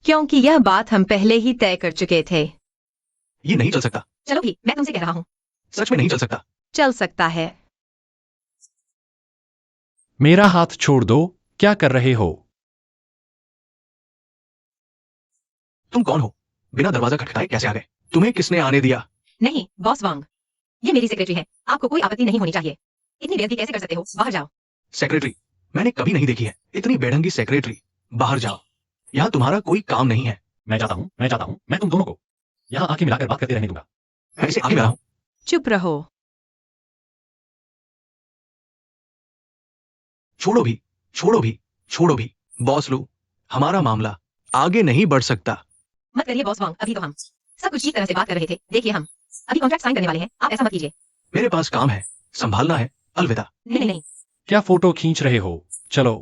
क्योंकि यह बात हम पहले ही तय कर चुके थे। ये नहीं चल सकता। चलो भी, मैं तुमसे कह रहा हूँ। सच में नहीं चल सकता। चल सकता है। मेरा हाथ छोड़ दो, क्या कर रहे हो? तुम कौन हो? बिना दरवाजा खटखटाए कैसे आ गए? तुम्हें किसने आने दिया? नहीं, बॉस वांग। ये मेरी सेक्रेटरी है। आपको कोई आपत्ति नहीं होनी चाहिए। इतनी बेइज्जती कैसे कर सकते हो? बाहर जाओ। सेक्रेटरी? मैंने कभी नहीं देखी है इतनी बेढंगी सेक्रेटरी। बाहर जाओ, यहाँ तुम्हारा कोई काम नहीं है। मैं जाता हूँ, मैं तुम दोनों को यहाँ आंखें मिलाकर बात करते रहने दूंगा। मैं इसे आगे मिला हूँ। चुप रहो। छोड़ो भी, छोड़ो भी, छोड़ो भी। बॉस लू, हमारा मामला आगे नहीं बढ़ सकता। मत करिए बॉस वांग, अभी तो हम सब कुछ ठीक तरह से बात कर रहे थे। देखिए, हम अभी कॉन्ट्रैक्ट साइन करने वाले हैं। आप ऐसा मत कीजिए। मेरे पास काम है, संभालना है। अलविदा। नहीं नहीं क्या फोटो खींच रहे हो? चलो।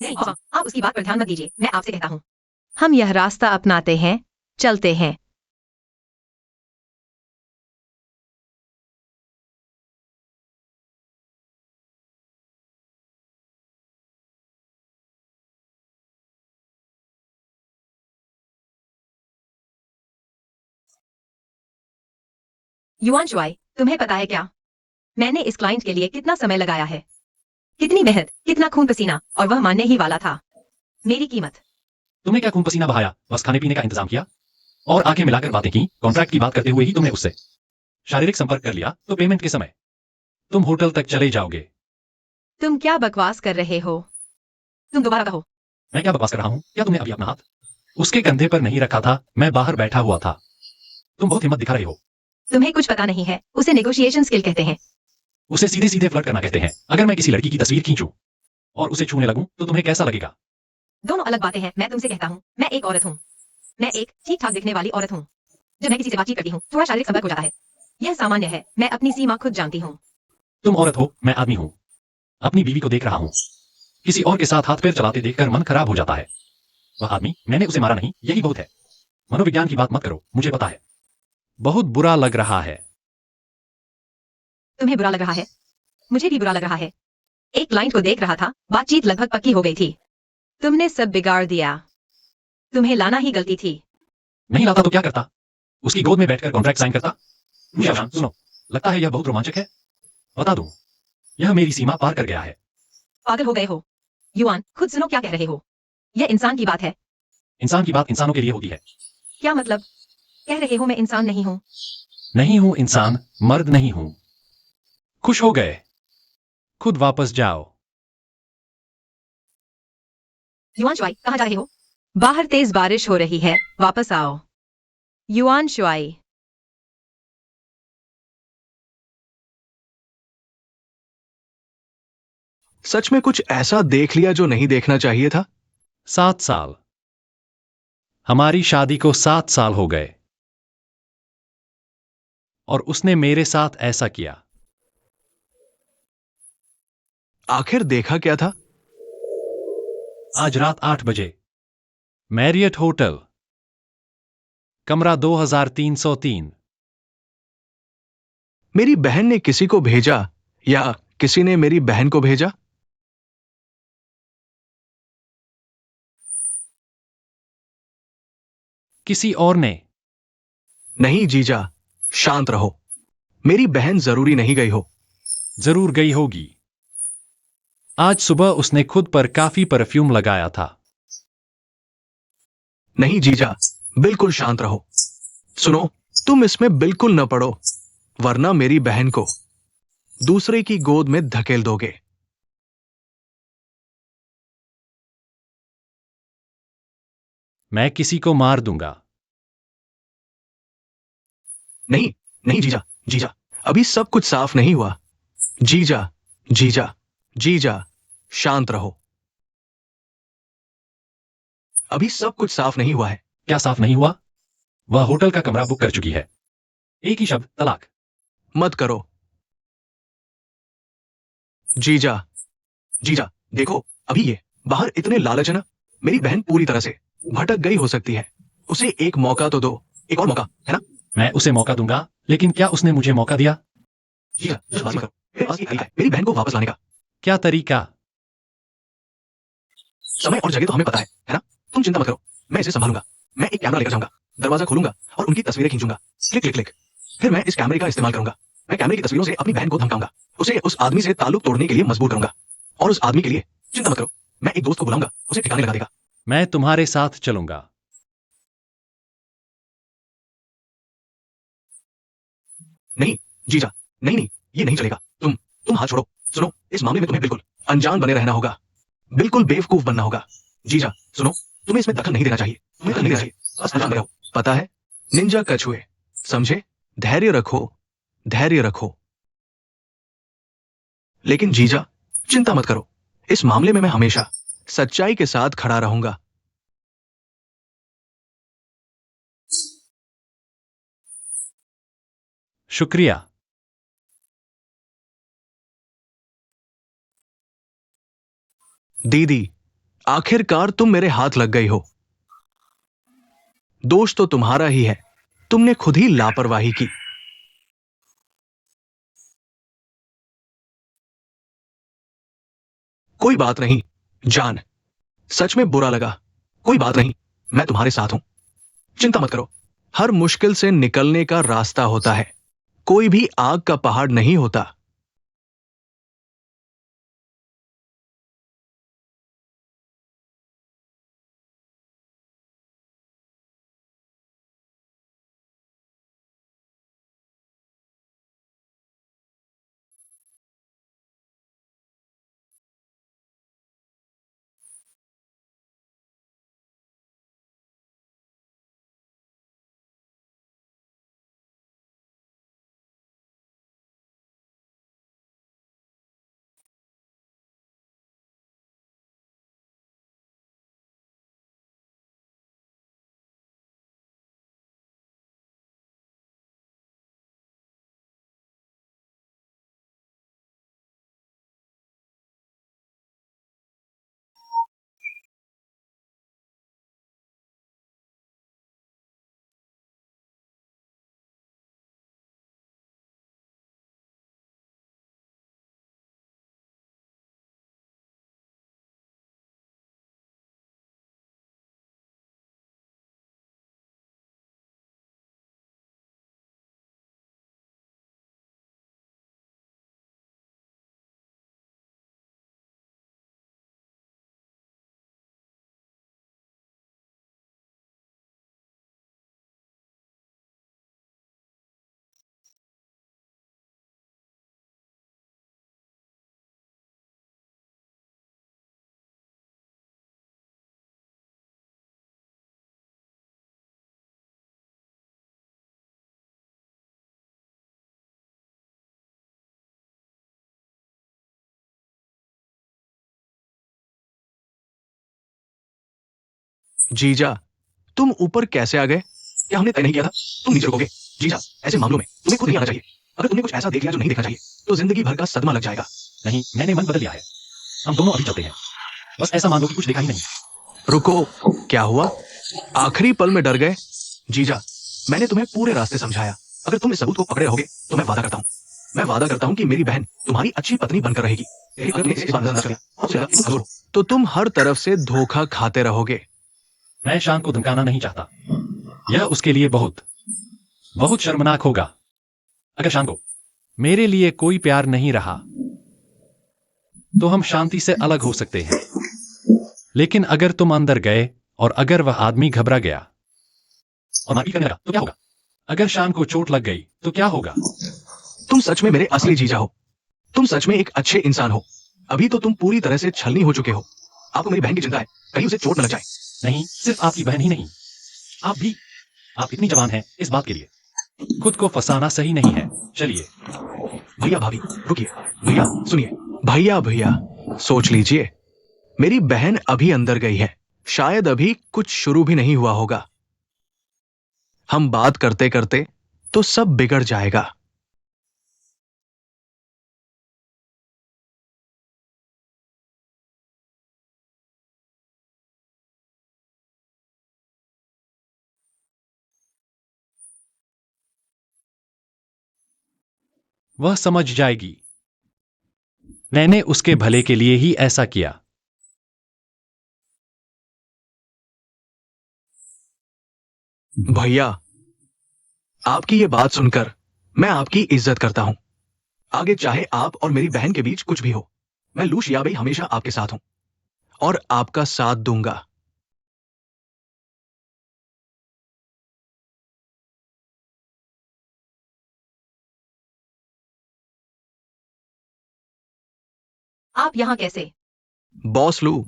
नहीं, बॉस वांग, आप उसकी बात पर ध्यान मत दीजिए। मैं आपसे कहता हूँ, हम यह रास्ता अपनाते हैं, चलते हैं। युआन शुआई, तुम्हें पता है क्या? मैंने इस क्लाइंट के लिए कितना समय लगाया है, कितनी मेहनत, कितना खून पसीना, और वह मानने ही वाला था। मेरी कीमत। तुमने क्या खून पसीना बहाया, बस खाने पीने का इंतजाम किया और आंखें मिलाकर बातें की। कॉन्ट्रैक्ट की बात करते हुए ही तुमने उससे शारीरिक संपर्क कर लिया, तो पेमेंट के समय तुम होटल तक चले जाओगे। तुम क्या बकवास कर रहे हो? तुम दोबारा कहो। मैं क्या बकवास कर रहा हूँ? क्या तुमने अभी अपना हाथ उसके कंधे पर नहीं रखा था? मैं बाहर बैठा हुआ था। तुम बहुत हिम्मत दिखा रहे हो। तुम्हें कुछ पता नहीं है, उसे नेगोशिएशन स्किल कहते हैं। उसे सीधे सीधे फ्लर्ट करना कहते हैं। अगर मैं किसी लड़की की तस्वीर खींचूं और उसे छूने लगूं तो तुम्हें कैसा लगेगा? दोनों अलग बातें हैं। मैं तुमसे कहता हूँ, मैं एक औरत हूँ। मैं एक ठीक ठाक दिखने वाली औरत हूँ। जब मैं किसी से बातचीत करती हूँ, थोड़ा शारीरिक संपर्क हो जाता है। यह सामान्य है। मैं अपनी सीमा खुद जानती हूँ। तुम औरत हो, मैं आदमी हूँ। अपनी बीवी को देख रहा हूँ, किसी और के साथ हाथ पैर चलाते देखकर मन खराब हो जाता है। वह आदमी, मैंने उसे मारा नहीं, यही बहुत है। मनोविज्ञान की बात मत करो, मुझे पता है। बहुत बुरा लग रहा है। तुम्हें बुरा लग रहा है? मुझे भी बुरा लग रहा है। एक क्लाइंट को देख रहा था, बातचीत लगभग पक्की हो गई थी। तुमने सब बिगाड़ दिया। तुम्हें लाना ही गलती थी। नहीं लाता तो क्या करता? उसकी गोद में बैठकर कॉन्ट्रैक्ट साइन करता। शान, सुनो, लगता है यह बहुत रोमांचक है। बता दूं, यह मेरी सीमा पार कर गया है। पागल हो गए हो? युआन, खुद सुनो क्या कह रहे हो। यह इंसान की बात है। इंसान की बात इंसानों के लिए होती है। क्या मतलब? कह रहे हो मैं इंसान नहीं हूँ? नहीं हूं इंसान, मर्द नहीं हूं। खुश हो गए? खुद वापस जाओ। युआन शुआई, कहाँ जा रहे हो? बाहर तेज बारिश हो रही है, वापस आओ। Yuan Shuai. सच में कुछ ऐसा देख लिया जो नहीं देखना चाहिए था। 7 साल। हमारी शादी को 7 साल हो गए और उसने मेरे साथ ऐसा किया। आखिर देखा क्या था? आज रात 8 बजे मैरियट होटल, कमरा 2303। मेरी बहन ने किसी को भेजा या किसी ने मेरी बहन को भेजा? किसी और ने। नहीं जीजा, शांत रहो। मेरी बहन जरूरी नहीं गई हो। जरूर गई होगी। आज सुबह उसने खुद पर काफी परफ्यूम लगाया था। नहीं जीजा, बिल्कुल शांत रहो। सुनो, तुम इसमें बिल्कुल न पड़ो, वरना मेरी बहन को दूसरे की गोद में धकेल दोगे। मैं किसी को मार दूंगा। नहीं, नहीं जीजा, जीजा, अभी सब कुछ साफ नहीं हुआ। जीजा, जीजा, जीजा, शांत रहो। अभी सब कुछ साफ नहीं हुआ है। क्या साफ नहीं हुआ? वह होटल का कमरा बुक कर चुकी है। एक ही शब्द, तलाक। मत करो। जीजा, जीजा, देखो, अभी ये बाहर इतने लालच है ना। मेरी बहन पूरी तरह से भटक गई हो सकती है। उसे एक मौका तो दो, एक और मौका, है ना? मैं उसे मौका दूंगा, लेकिन क्या उसने मुझे मौका दिया? जीजा, जल्दबाजी करो। मेरे पास एक तरीका है मेरी बहन को वापस लाने का। क्या तरीका? समय और जगह तो हमें पता है ना? तुम चिंता मत करो। मैं इसे संभालूंगा। मैं एक कैमरा लेकर जाऊंगा, दरवाजा खोलूंगा और उनकी तस्वीरें खींचूंगा। Click click click. फिर मैं इस कैमरे का इस्तेमाल करूंगा। मैं कैमरे की तस्वीरों से अपनी बहन को धमकाऊंगा, उसे उस आदमी से ताल्लुक तोड़ने के लिए मजबूर करूंगा। और उस आदमी के लिए चिंता मत करो, मैं एक दोस्त को बुलाऊंगा, उसे ठिकाने लगा देगा। मैं तुम्हारे साथ चलूंगा। नहीं जीजा, नहीं नहीं, ये नहीं चलेगा। तुम हाथ छोड़ो। सुनो, इस मामले में तुम्हें बिल्कुल अनजान बने रहना होगा, बिल्कुल बेवकूफ बनना होगा। जीजा सुनो, तुम्हें इसमें दखल नहीं देना चाहिए, तुम्हें दखल नहीं देना चाहिए, बस अनजान रहो। पता है, निंजा कछुए, समझे? धैर्य रखो, धैर्य रखो। लेकिन जीजा, चिंता मत करो, इस मामले में मैं हमेशा सच्चाई के साथ खड़ा रहूंगा। शुक्रिया। दीदी, आखिरकार तुम मेरे हाथ लग गई हो। दोष तो तुम्हारा ही है, तुमने खुद ही लापरवाही की। कोई बात नहीं जान, सच में बुरा लगा। कोई बात नहीं, मैं तुम्हारे साथ हूं, चिंता मत करो। हर मुश्किल से निकलने का रास्ता होता है, कोई भी आग का पहाड़ नहीं होता। जीजा, तुम ऊपर कैसे आ गए? क्या हमने तय नहीं किया था तुम नीचे रुकोगे? जीजा, ऐसे मामलों में तुम्हें खुद नहीं आना चाहिए। अगर तुमने कुछ ऐसा देख लिया जो नहीं देखना चाहिए, तो जिंदगी भर का सदमा लग जाएगा। नहीं, मैंने मन बदल लिया है। हम दोनों अभी चलते हैं। बस ऐसा मान लो कि कुछ देखा ही नहीं। रुको, क्या हुआ? आखिरी पल में डर गए? जीजा, मैंने तुम्हें पूरे रास्ते समझाया। अगर तुम इस सबूत को पकड़े रहोगे तो मैं वादा करता हूं कि मेरी बहन तुम्हारी अच्छी पत्नी बनकर रहेगी। लेकिन अगर तुम्हें इस बात का अंदाजा चला, तुम कमजोर हो, तो तुम हर तरफ से धोखा खाते रहोगे। मैं शान को धमकाना नहीं चाहता। यह उसके लिए बहुत बहुत शर्मनाक होगा। अगर शान को मेरे लिए कोई प्यार नहीं रहा, तो हम शांति से अलग हो सकते हैं। लेकिन अगर तुम अंदर गए और अगर वह आदमी घबरा गया और मारपीट करने लगा, तो क्या होगा? अगर शान को चोट लग गई तो क्या होगा? तुम सच में मेरे असली जीजा हो। तुम सच में एक अच्छे इंसान हो। अभी तो तुम पूरी तरह से छलनी हो चुके हो। आपको मेरी बहन की चिंता है, कहीं उसे चोट न लग जाए। नहीं, सिर्फ आपकी बहन ही नहीं, आप भी। आप इतनी जवान हैं इस बात के लिए। खुद को फंसाना सही नहीं है। चलिए। भैया भाभी रुकिए, भैया सुनिए। भैया भैया सोच लीजिए, मेरी बहन अभी अंदर गई है, शायद अभी कुछ शुरू भी नहीं हुआ होगा। हम बात करते करते तो सब बिगड़ जाएगा। वह समझ जाएगी। मैंने उसके भले के लिए ही ऐसा किया। भैया, आपकी ये बात सुनकर मैं आपकी इज्जत करता हूं। आगे चाहे आप और मेरी बहन के बीच कुछ भी हो, मैं लू शियाबेई हमेशा आपके साथ हूं और आपका साथ दूंगा। आप यहाँ कैसे? बॉस लू,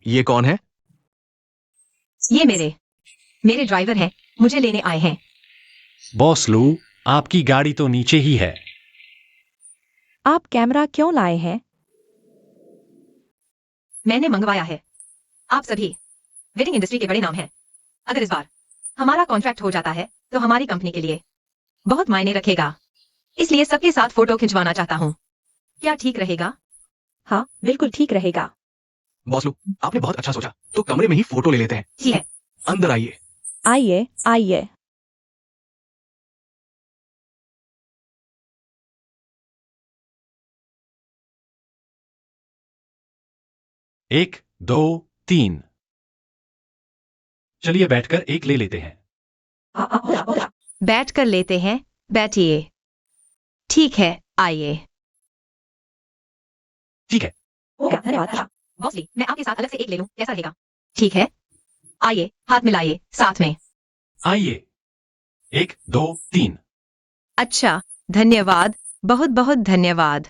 ये कौन है? ये मेरे ड्राइवर हैं, मुझे लेने आए हैं। बॉस लू, आपकी गाड़ी तो नीचे ही है। आप कैमरा क्यों लाए हैं? मैंने मंगवाया है। आप सभी वेडिंग इंडस्ट्री के बड़े नाम हैं। अगर इस बार हमारा कॉन्ट्रैक्ट हो जाता है तो हमारी कंपनी के लिए बहुत मायने रखेगा। इसलिए सबके साथ फोटो खिंचवाना चाहता हूँ। क्या ठीक रहेगा? हाँ, बिल्कुल ठीक रहेगा। बॉस लू, आपने बहुत अच्छा सोचा, तो कमरे में ही फोटो ले लेते हैं। ठीक है। अंदर आइए। आइए, आइए। एक, दो, तीन। चलिए बैठकर एक ले लेते हैं। बैठ कर लेते हैं। बैठिए। ठीक है, आइए। ठीक है। धन्यवाद। बॉस ली, मैं आपके साथ अलग से एक ले लूं, कैसा रहेगा? ठीक है। आइए, हाथ मिलाइए साथ में। आइए। एक, दो, तीन। अच्छा, धन्यवाद। बहुत बहुत धन्यवाद।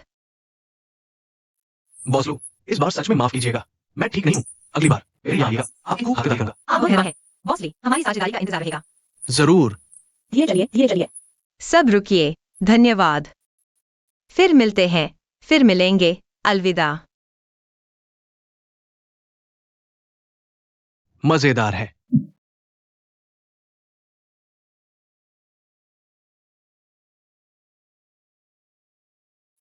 बॉस लू, इस बार सच में माफ कीजिएगा, मैं ठीक नहीं हूँ। अगली बार फिर यहाँ आइएगा, आपकी खूब खातिरदारी करूंगा। आप बहुत मेहमान हैं। बॉस ली, हमारी साझेदारी का इंतजार रहेगा। जरूर। धीरे चलिए, धीरे चलिए। सब रुकिए। धन्यवाद। फिर मिलते हैं। फिर मिलेंगे। अलविदा। मजेदार है।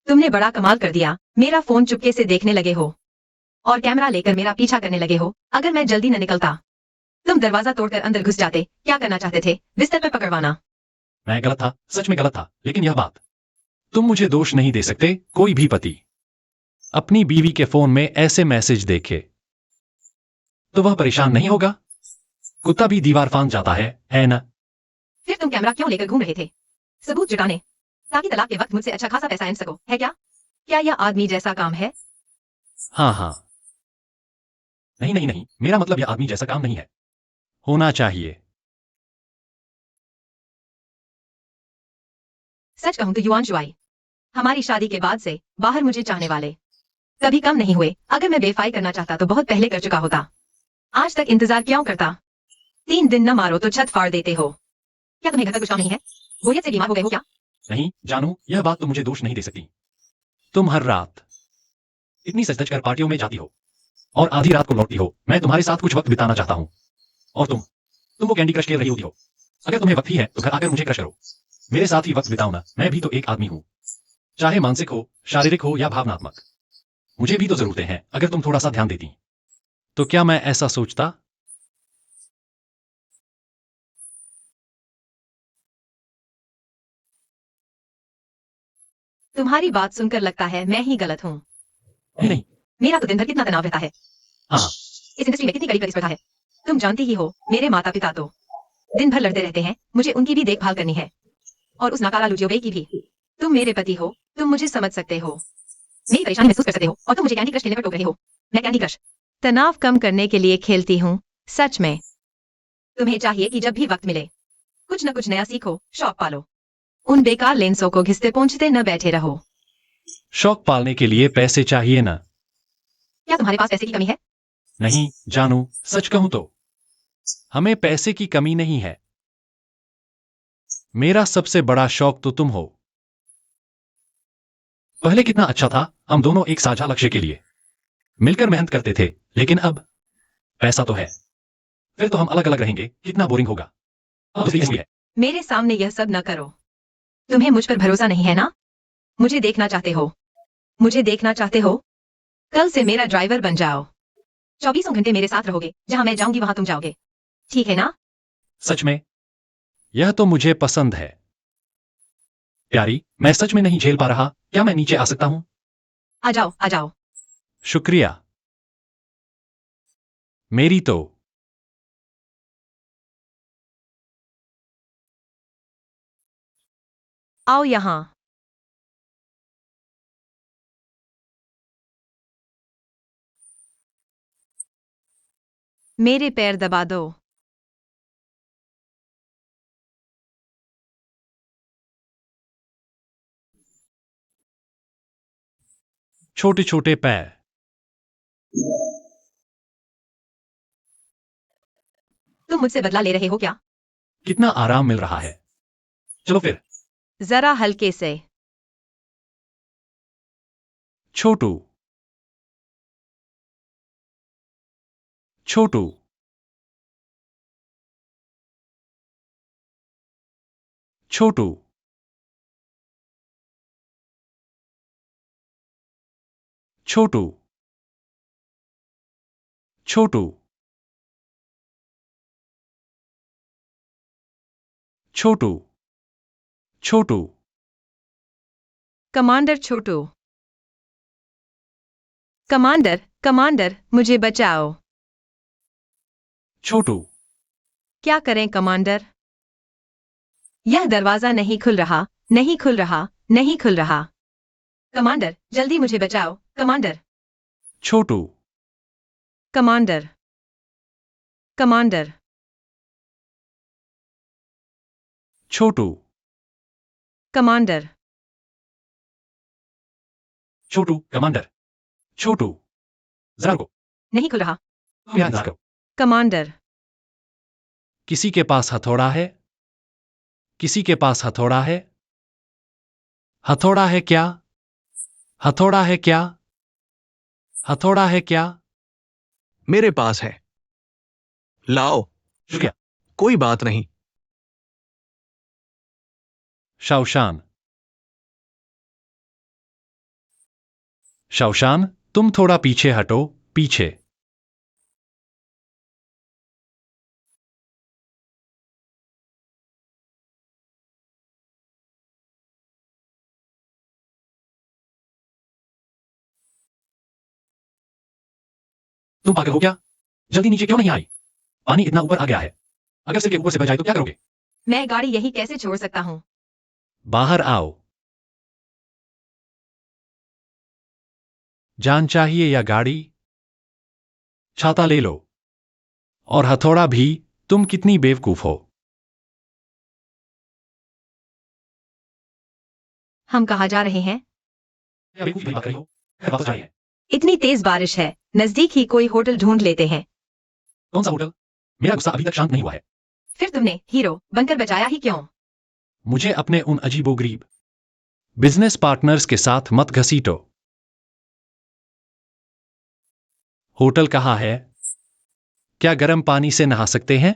तुमने बड़ा कमाल कर दिया। मेरा फोन चुपके से देखने लगे हो और कैमरा लेकर मेरा पीछा करने लगे हो। अगर मैं जल्दी न निकलता, तुम दरवाजा तोड़कर अंदर घुस जाते। क्या करना चाहते थे? बिस्तर पर पकड़वाना? मैं गलत था, सच में गलत था, लेकिन यह बात, तुम मुझे दोष नहीं दे सकते। कोई भी पति अपनी बीवी के फोन में ऐसे मैसेज देखे तो वह परेशान नहीं होगा? कुत्ता भी दीवार फांद जाता है ना? फिर तुम कैमरा क्यों लेकर घूम रहे थे? सबूत जुटाने, ताकि तलाक के वक्त मुझसे अच्छा खासा पैसा ऐंठ सको, है क्या? क्या यह आदमी जैसा काम है? हाँ हाँ। नहीं नहीं नहीं, मेरा मतलब यह आदमी जैसा काम नहीं है। होना चाहिए। सच कहूं तो युआन शुआई, हमारी शादी के बाद से बाहर मुझे चाहने वाले कभी कम नहीं हुए। अगर मैं बेफाई करना चाहता तो बहुत पहले कर चुका होता। आज तक इंतजार क्यों करता? 3 दिन न मारो तो छत फाड़ देते हो। क्या तुम्हें घर पर कुछ काम नहीं है? बोरियत से बीमार हो गए हो क्या? नहीं जानू, यह बात तो मुझे दोष नहीं दे सकती। तुम हर रात इतनी सज धज कर पार्टियों में जाती हो और आधी रात को लौटती हो। मैं तुम्हारे साथ कुछ वक्त बिताना चाहता हूँ और तुम वो कैंडी क्रश खेल रही होती हो। अगर तुम्हें वक्त ही है तो घर आकर मुझे क्रश करो। मेरे साथ ही वक्त बिताओ ना। मैं भी तो एक आदमी हूँ, चाहे मानसिक हो, शारीरिक हो या भावनात्मक। मुझे भी तो जरूरतें हैं। अगर तुम थोड़ा सा ध्यान देती तो क्या मैं ऐसा सोचता? तुम्हारी बात सुनकर लगता है मैं ही गलत हूँ। नहीं। मेरा तो दिन भर कितना तनाव रहता है। हाँ। इस इंडस्ट्री में कितनी कड़ी प्रतिस्पर्धा है। तुम जानती ही हो, मेरे माता पिता तो दिन भर लड़ते रहते हैं। मुझे उनकी भी देखभाल करनी है और उस नाकारा लुजियोबे की भी। तुम मेरे पति हो, तुम मुझे समझ सकते हो, मेरी परेशानी महसूस कर सकते हो और तुम मुझे कैंडी क्रश खेलने पर टोक रहे हो। मैं कैंडी क्रश तनाव कम करने के लिए खेलती हूँ। सच में तुम्हें चाहिए कि जब भी वक्त मिले कुछ न कुछ नया सीखो, शौक पालो। उन बेकार लेंसों को घिसते पहुंचते न बैठे रहो। शौक पालने के लिए पैसे चाहिए ना? क्या तुम्हारे पास पैसे की कमी है? नहीं जानू, सच कहूं तो हमें पैसे की कमी नहीं है। मेरा सबसे बड़ा शौक तो तुम हो। पहले कितना अच्छा था, हम दोनों एक साझा लक्ष्य के लिए मिलकर मेहनत करते थे, लेकिन अब पैसा तो है, फिर तो हम अलग अलग रहेंगे। कितना बोरिंग होगा। अब तो इसलिए है। मेरे सामने यह सब न करो। तुम्हें मुझ पर भरोसा नहीं है ना? मुझे देखना चाहते हो? मुझे देखना चाहते हो? कल से मेरा ड्राइवर बन जाओ। 24 घंटे मेरे साथ रहोगे। जहां मैं जाऊंगी वहां तुम जाओगे। ठीक है ना? सच में? यह तो मुझे पसंद है। प्यारी, मैं सच में नहीं झेल पा रहा। क्या मैं नीचे आ सकता हूं? आ जाओ, आ जाओ। शुक्रिया। मेरी तो आओ यहाँ। मेरे पैर दबा दो। छोटे छोटे पैर। तुम मुझसे बदला ले रहे हो क्या? कितना आराम मिल रहा है। चलो फिर। जरा हल्के से। छोटू। छोटू। छोटू। छोटू। छोटू। छोटू। छोटू। कमांडर छोटू। कमांडर, कमांडर, मुझे बचाओ। छोटू। क्या करें कमांडर? यह दरवाजा नहीं खुल रहा, नहीं खुल रहा, नहीं खुल रहा। कमांडर, जल्दी मुझे बचाओ, कमांडर। छोटू। कमांडर। कमांडर। छोटू। कमांडर। छोटू कमांडर। छोटू। जरा रुको। नहीं खुल रहा। तुम यहाँ इंतजार करो। कमांडर। किसी के पास हथौड़ा है? किसी के पास हथौड़ा है? हथौड़ा है क्या? हथौड़ा है क्या? हथौड़ा है क्या? मेरे पास है। लाओ। शुक्रिया। कोई बात नहीं। शाओशान। शाओशान, तुम थोड़ा पीछे हटो, पीछे। तुम पागल हो क्या? जल्दी नीचे क्यों नहीं आई? पानी इतना ऊपर आ गया है। अगर सिर के ऊपर से बह जाए तो क्या करोगे? मैं गाड़ी यही कैसे छोड़ सकता हूँ? बाहर आओ। जान चाहिए या गाड़ी? छाता ले लो। और हथौड़ा भी। तुम कितनी बेवकूफ हो। हम कहाँ जा रहे हैं? क्या बेवकूफी की बात कर रही हो? घर वापस जाइए। इतनी तेज बारिश है, नजदीक ही कोई होटल ढूंढ लेते हैं। कौन सा होटल? मेरा गुस्सा अभी तक शांत नहीं हुआ है। फिर तुमने हीरो बनकर बचाया ही क्यों? मुझे अपने उन अजीबोगरीब बिजनेस पार्टनर्स के साथ मत घसीटो। होटल कहाँ है? क्या गर्म पानी से नहा सकते हैं?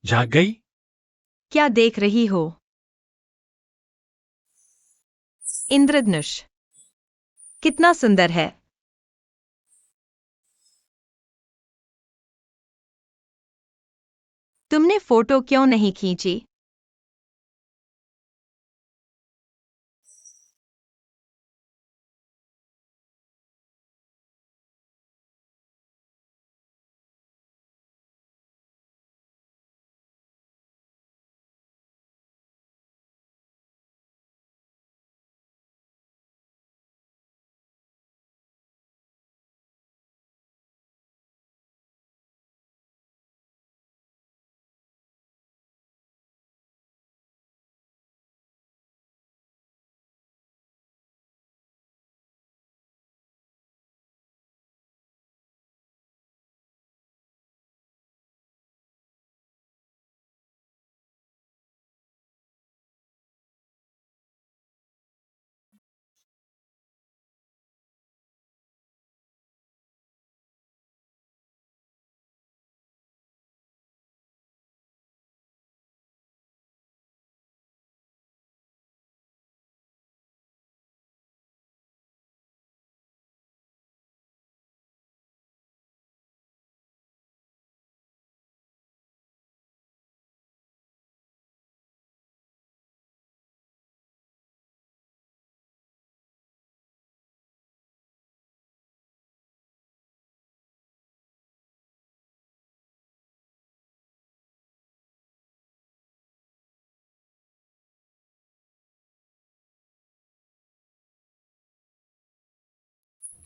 जाग गई? क्या देख रही हो? इंद्रधनुष। कितना सुंदर है। तुमने फोटो क्यों नहीं खींची?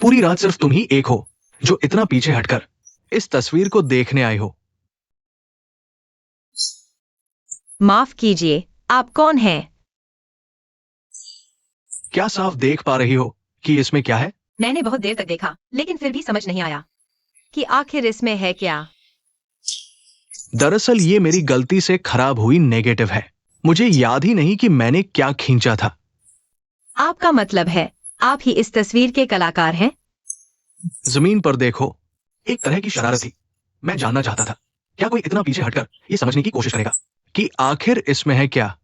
पूरी रात सिर्फ तुम ही एक हो जो इतना पीछे हटकर इस तस्वीर को देखने आई हो। माफ कीजिए, आप कौन हैं? क्या साफ देख पा रही हो कि इसमें क्या है? मैंने बहुत देर तक देखा, लेकिन फिर भी समझ नहीं आया कि आखिर इसमें है क्या। दरअसल ये मेरी गलती से खराब हुई नेगेटिव है। मुझे याद ही नहीं कि मैंने क्या खींचा था। आपका मतलब है आप ही इस तस्वीर के कलाकार हैं? जमीन पर देखो, एक तरह की शरारत थी। मैं जानना चाहता था क्या कोई इतना पीछे हटकर ये समझने की कोशिश करेगा कि आखिर इसमें है क्या।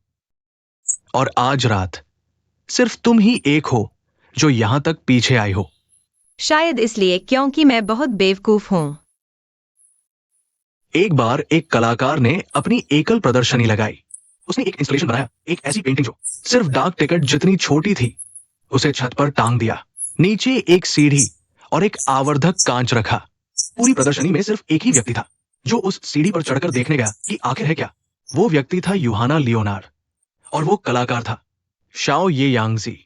और आज रात सिर्फ तुम ही एक हो जो यहां तक पीछे आई हो। शायद इसलिए क्योंकि मैं बहुत बेवकूफ हूँ। एक बार एक कलाकार ने अपनी एकल प्रदर्शनी लगाई। उसने एक इंस्टॉलेशन बनाया, एक ऐसी पेंटिंग जो सिर्फ डाक टिकट जितनी छोटी थी। उसे छत पर टांग दिया। नीचे एक सीढ़ी और एक आवर्धक कांच रखा। पूरी प्रदर्शनी में सिर्फ एक ही व्यक्ति था जो उस सीढ़ी पर चढ़कर देखने गया कि आखिर है क्या। वो व्यक्ति था यूहाना लियोनार्ड और वो कलाकार था शाओ ये यांगजी।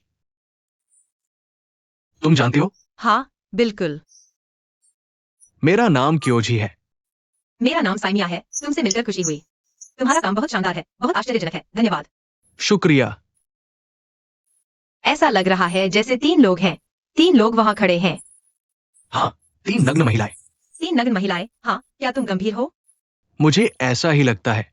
तुम जानती हो? हाँ, बिल्कुल। मेरा नाम क्योजी है। मेरा नाम साइमिया है। तुमसे मिलकर खुशी हुई। तुम्हारा काम बहुत शानदार है, बहुत आश्चर्यजनक है। धन्यवाद। शुक्रिया। ऐसा लग रहा है जैसे 3 लोग हैं। 3 लोग वहाँ खड़े हैं। हाँ, 3 नग्न महिलाएं। 3 नग्न महिलाएं। हाँ, क्या तुम गंभीर हो? मुझे ऐसा ही लगता है।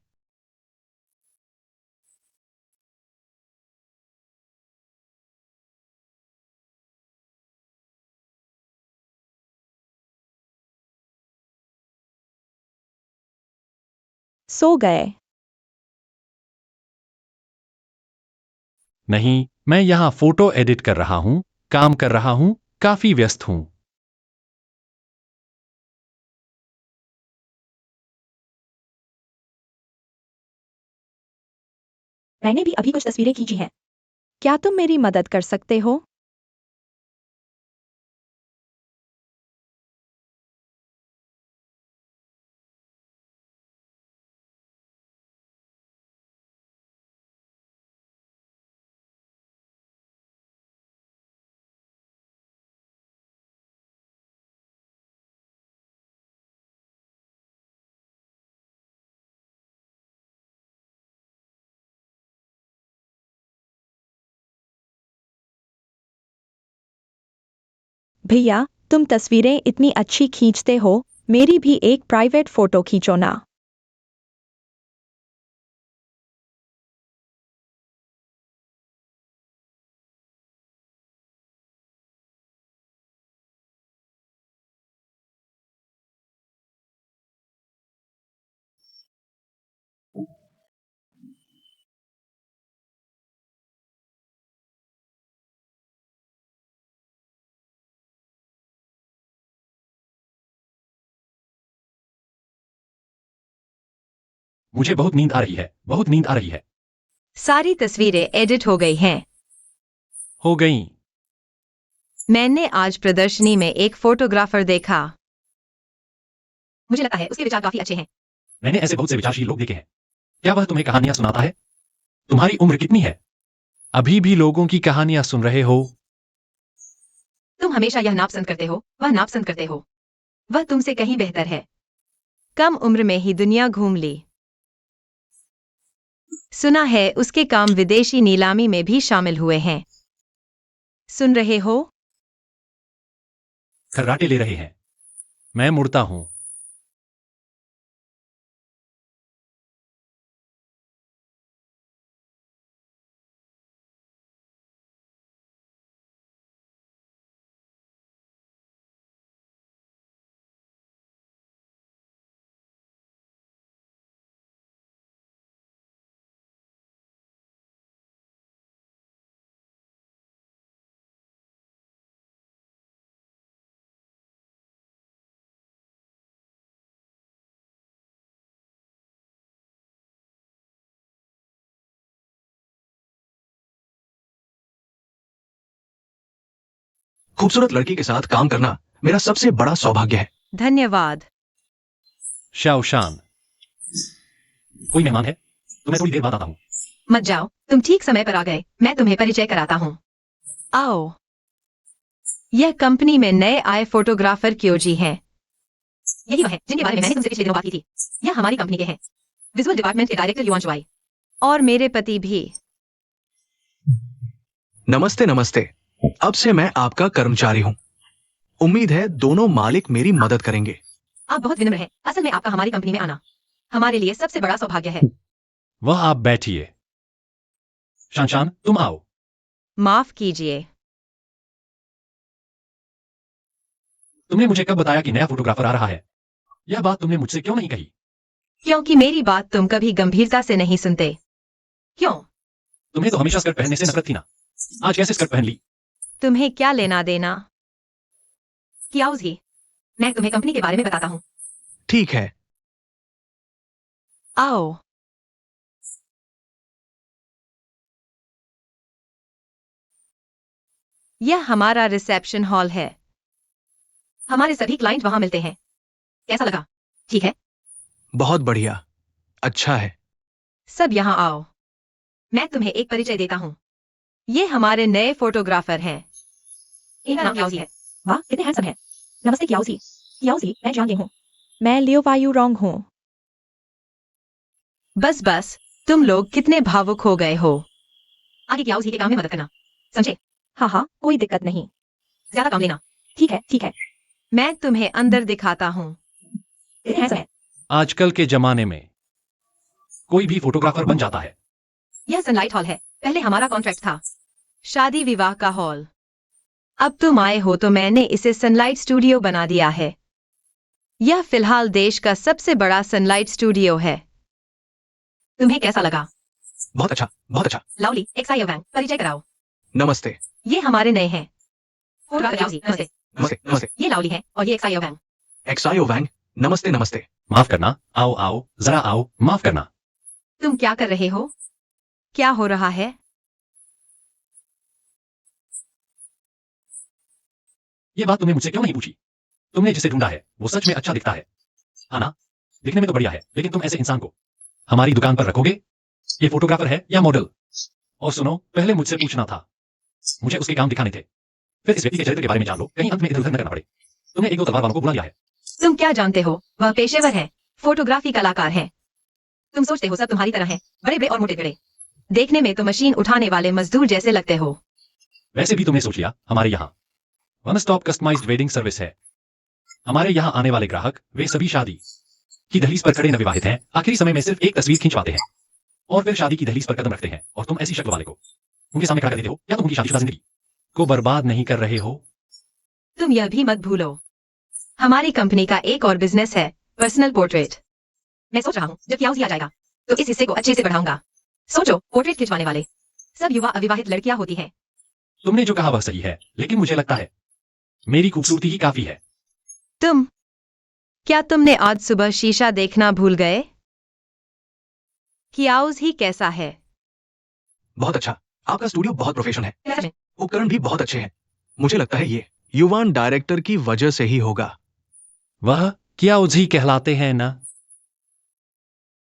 सो गए? नहीं, मैं यहाँ फोटो एडिट कर रहा हूँ, काम कर रहा हूँ, काफी व्यस्त हूँ। मैंने भी अभी कुछ तस्वीरें खींची हैं। क्या तुम मेरी मदद कर सकते हो? भैया, तुम तस्वीरें इतनी अच्छी खींचते हो, मेरी भी एक प्राइवेट फोटो खींचो ना। मुझे बहुत नींद आ रही है, बहुत नींद आ रही है। सारी तस्वीरें एडिट हो गई हैं। हो गई। मैंने आज प्रदर्शनी में एक फोटोग्राफर देखा। मुझे लगता है उसके विचार काफी अच्छे हैं। मैंने ऐसे बहुत से विचारशील लोग देखे हैं। क्या वह तुम्हें कहानियां सुनाता है? तुम्हारी उम्र कितनी है? अभी भी लोगों की कहानियां सुन रहे हो? तुम हमेशा यह नापसंद करते हो, वह नापसंद करते हो। वह तुमसे कहीं बेहतर है। कम उम्र में ही दुनिया घूम ली। सुना है उसके काम विदेशी नीलामी में भी शामिल हुए हैं। सुन रहे हो? खर्राटे ले रहे हैं। मैं मुड़ता हूं। खूबसूरत लड़की के साथ काम करना मेरा सबसे बड़ा सौभाग्य है। धन्यवाद। शाओशान, कोई मेहमान है? तो मैं थोड़ी देर बाद आता हूँ। मत जाओ, तुम ठीक समय पर आ गए। मैं तुम्हें परिचय कराता हूँ। आओ। यह कंपनी में नए आए फोटोग्राफर क्योजी हैं। यही वह है जिनके बारे में मैंने तुमसे पिछले दिनों बात की थी। यह हमारी कंपनी के हैं, विजुअल डिपार्टमेंट के डायरेक्टर युवान चुवाई, और मेरे पति भी। नमस्ते नमस्ते। अब से मैं आपका कर्मचारी हूँ। उम्मीद है दोनों मालिक मेरी मदद करेंगे। आप बहुत विनम्र हैं। असल में आपका हमारी कंपनी में आना हमारे लिए सबसे बड़ा सौभाग्य है। वह आप बैठिए। शान, तुम आओ। माफ कीजिए। तुमने मुझे कब बताया कि नया फोटोग्राफर आ रहा है? यह बात तुमने मुझसे क्यों नहीं कही? क्योंकि मेरी बात तुम कभी गंभीरता से नहीं सुनते। क्यों? तुम्हें तो हमेशा स्कर्ट पहनने से नफरत थी ना। आज कैसे स्कर्ट पहन ली? तुम्हें क्या लेना देना? कियाउज ही, मैं तुम्हें कंपनी के बारे में बताता हूँ। ठीक है। आओ। यह हमारा रिसेप्शन हॉल है। हमारे सभी क्लाइंट वहां मिलते हैं। कैसा लगा? ठीक है। बहुत बढ़िया। अच्छा है। सब यहाँ आओ। मैं तुम्हें एक परिचय देता हूँ। ये हमारे नए फोटोग्राफर हैं। इनका नाम कियाउजी है। वाह, कितने हैंडसम हैं। नमस्ते कियाउजी। कियाउजी, मैं जान हूँ। मैं लियो वायु रोंग हूँ। बस बस, तुम लोग कितने भावुक हो गए हो। आगे कियाउजी के काम में मदद करना, समझे? हाँ हाँ, कोई दिक्कत नहीं। ज्यादा काम लेना। ठीक है ठीक है। मैं तुम्हें अंदर दिखाता हूँ। कितने हैंडसम हैं। आजकल के जमाने में कोई भी फोटोग्राफर बन जाता है। यह सनलाइट हॉल है। पहले हमारा कॉन्ट्रैक्ट था शादी विवाह का हॉल। अब तुम आए हो तो मैंने इसे सनलाइट स्टूडियो बना दिया है। यह फिलहाल देश का सबसे बड़ा सनलाइट स्टूडियो है। तुम्हें कैसा लगा? बहुत अच्छा, बहुत अच्छा। लाउली, एक्साइयो वैंग, परिचय कराओ। नमस्ते। ये हमारे नए हैं। फोटोग्राफर कियाउजी, नमस्ते। नमस्ते नमस्ते। ये लाउली है और ये एक्साइयो वैंग। एक्सायो वैंग, नमस्ते नमस्ते। माफ करना। आओ आओ, जरा आओ। माफ करना। तुम क्या कर रहे हो? क्या हो रहा है? ये बात तुमने मुझसे क्यों नहीं पूछी? तुमने जिसे ढूंढा है वो सच में अच्छा दिखता है। हाँ ना? दिखने में तो बढ़िया है, लेकिन तुम ऐसे इंसान को हमारी दुकान पर रखोगे? ये फोटोग्राफर है या मॉडल? और सुनो, पहले मुझसे पूछना था। मुझे उसके काम दिखाने थे। फिर इस व्यक्ति के चरित्र के बारे में जान लो, कहीं अंत में इधर उधर न करना पड़े। तुमने एक दो तलवार वालों को बुला लिया है। तुम क्या जानते हो? वह पेशेवर है, फोटोग्राफी कलाकार है। तुम सोचते हो सब तुम्हारी तरह है, बड़े बड़े और मोटे बड़े। देखने में तो मशीन उठाने वाले मजदूर जैसे लगते हो। वैसे भी तुमने सोच लिया, हमारे यहाँ one stop customised wedding service है। हमारे यहाँ आने वाले ग्राहक वे सभी शादी की दहलीज पर खड़े नवविवाहित हैं। आखिरी समय में सिर्फ एक तस्वीर खिंचवाते हैं और फिर शादी की दहलीज पर कदम रखते हैं। और तुम ऐसी शक्ल वाले को उनके सामने खड़ा कर देते हो, या तुम उनकी शादीशुदा जिंदगी को बर्बाद नहीं कर रहे हो? तुम यह भी मत भूलो, हमारी कंपनी का एक और बिजनेस है, पर्सनल पोर्ट्रेट। मैं सोच रहा हूँ जब कियाउजी आ जाएगा तो इस हिस्से को अच्छे से बढ़ाऊंगा। सोचो, पोर्ट्रेट खिंचवाने वाले सब युवा अविवाहित लड़कियां होती हैं। तुमने जो कहा वह सही है, लेकिन मुझे लगता है मेरी खूबसूरती ही काफी है। क्या तुमने आज सुबह शीशा देखना भूल गए? कियाउज ही कैसा है? बहुत अच्छा। आपका स्टूडियो बहुत प्रोफेशनल है। सच में? उपकरण भी बहुत अच्छे हैं। मुझे लगता है ये युवान डायरेक्टर की वजह से ही होगा। वह क्या उजी कहलाते हैं ना?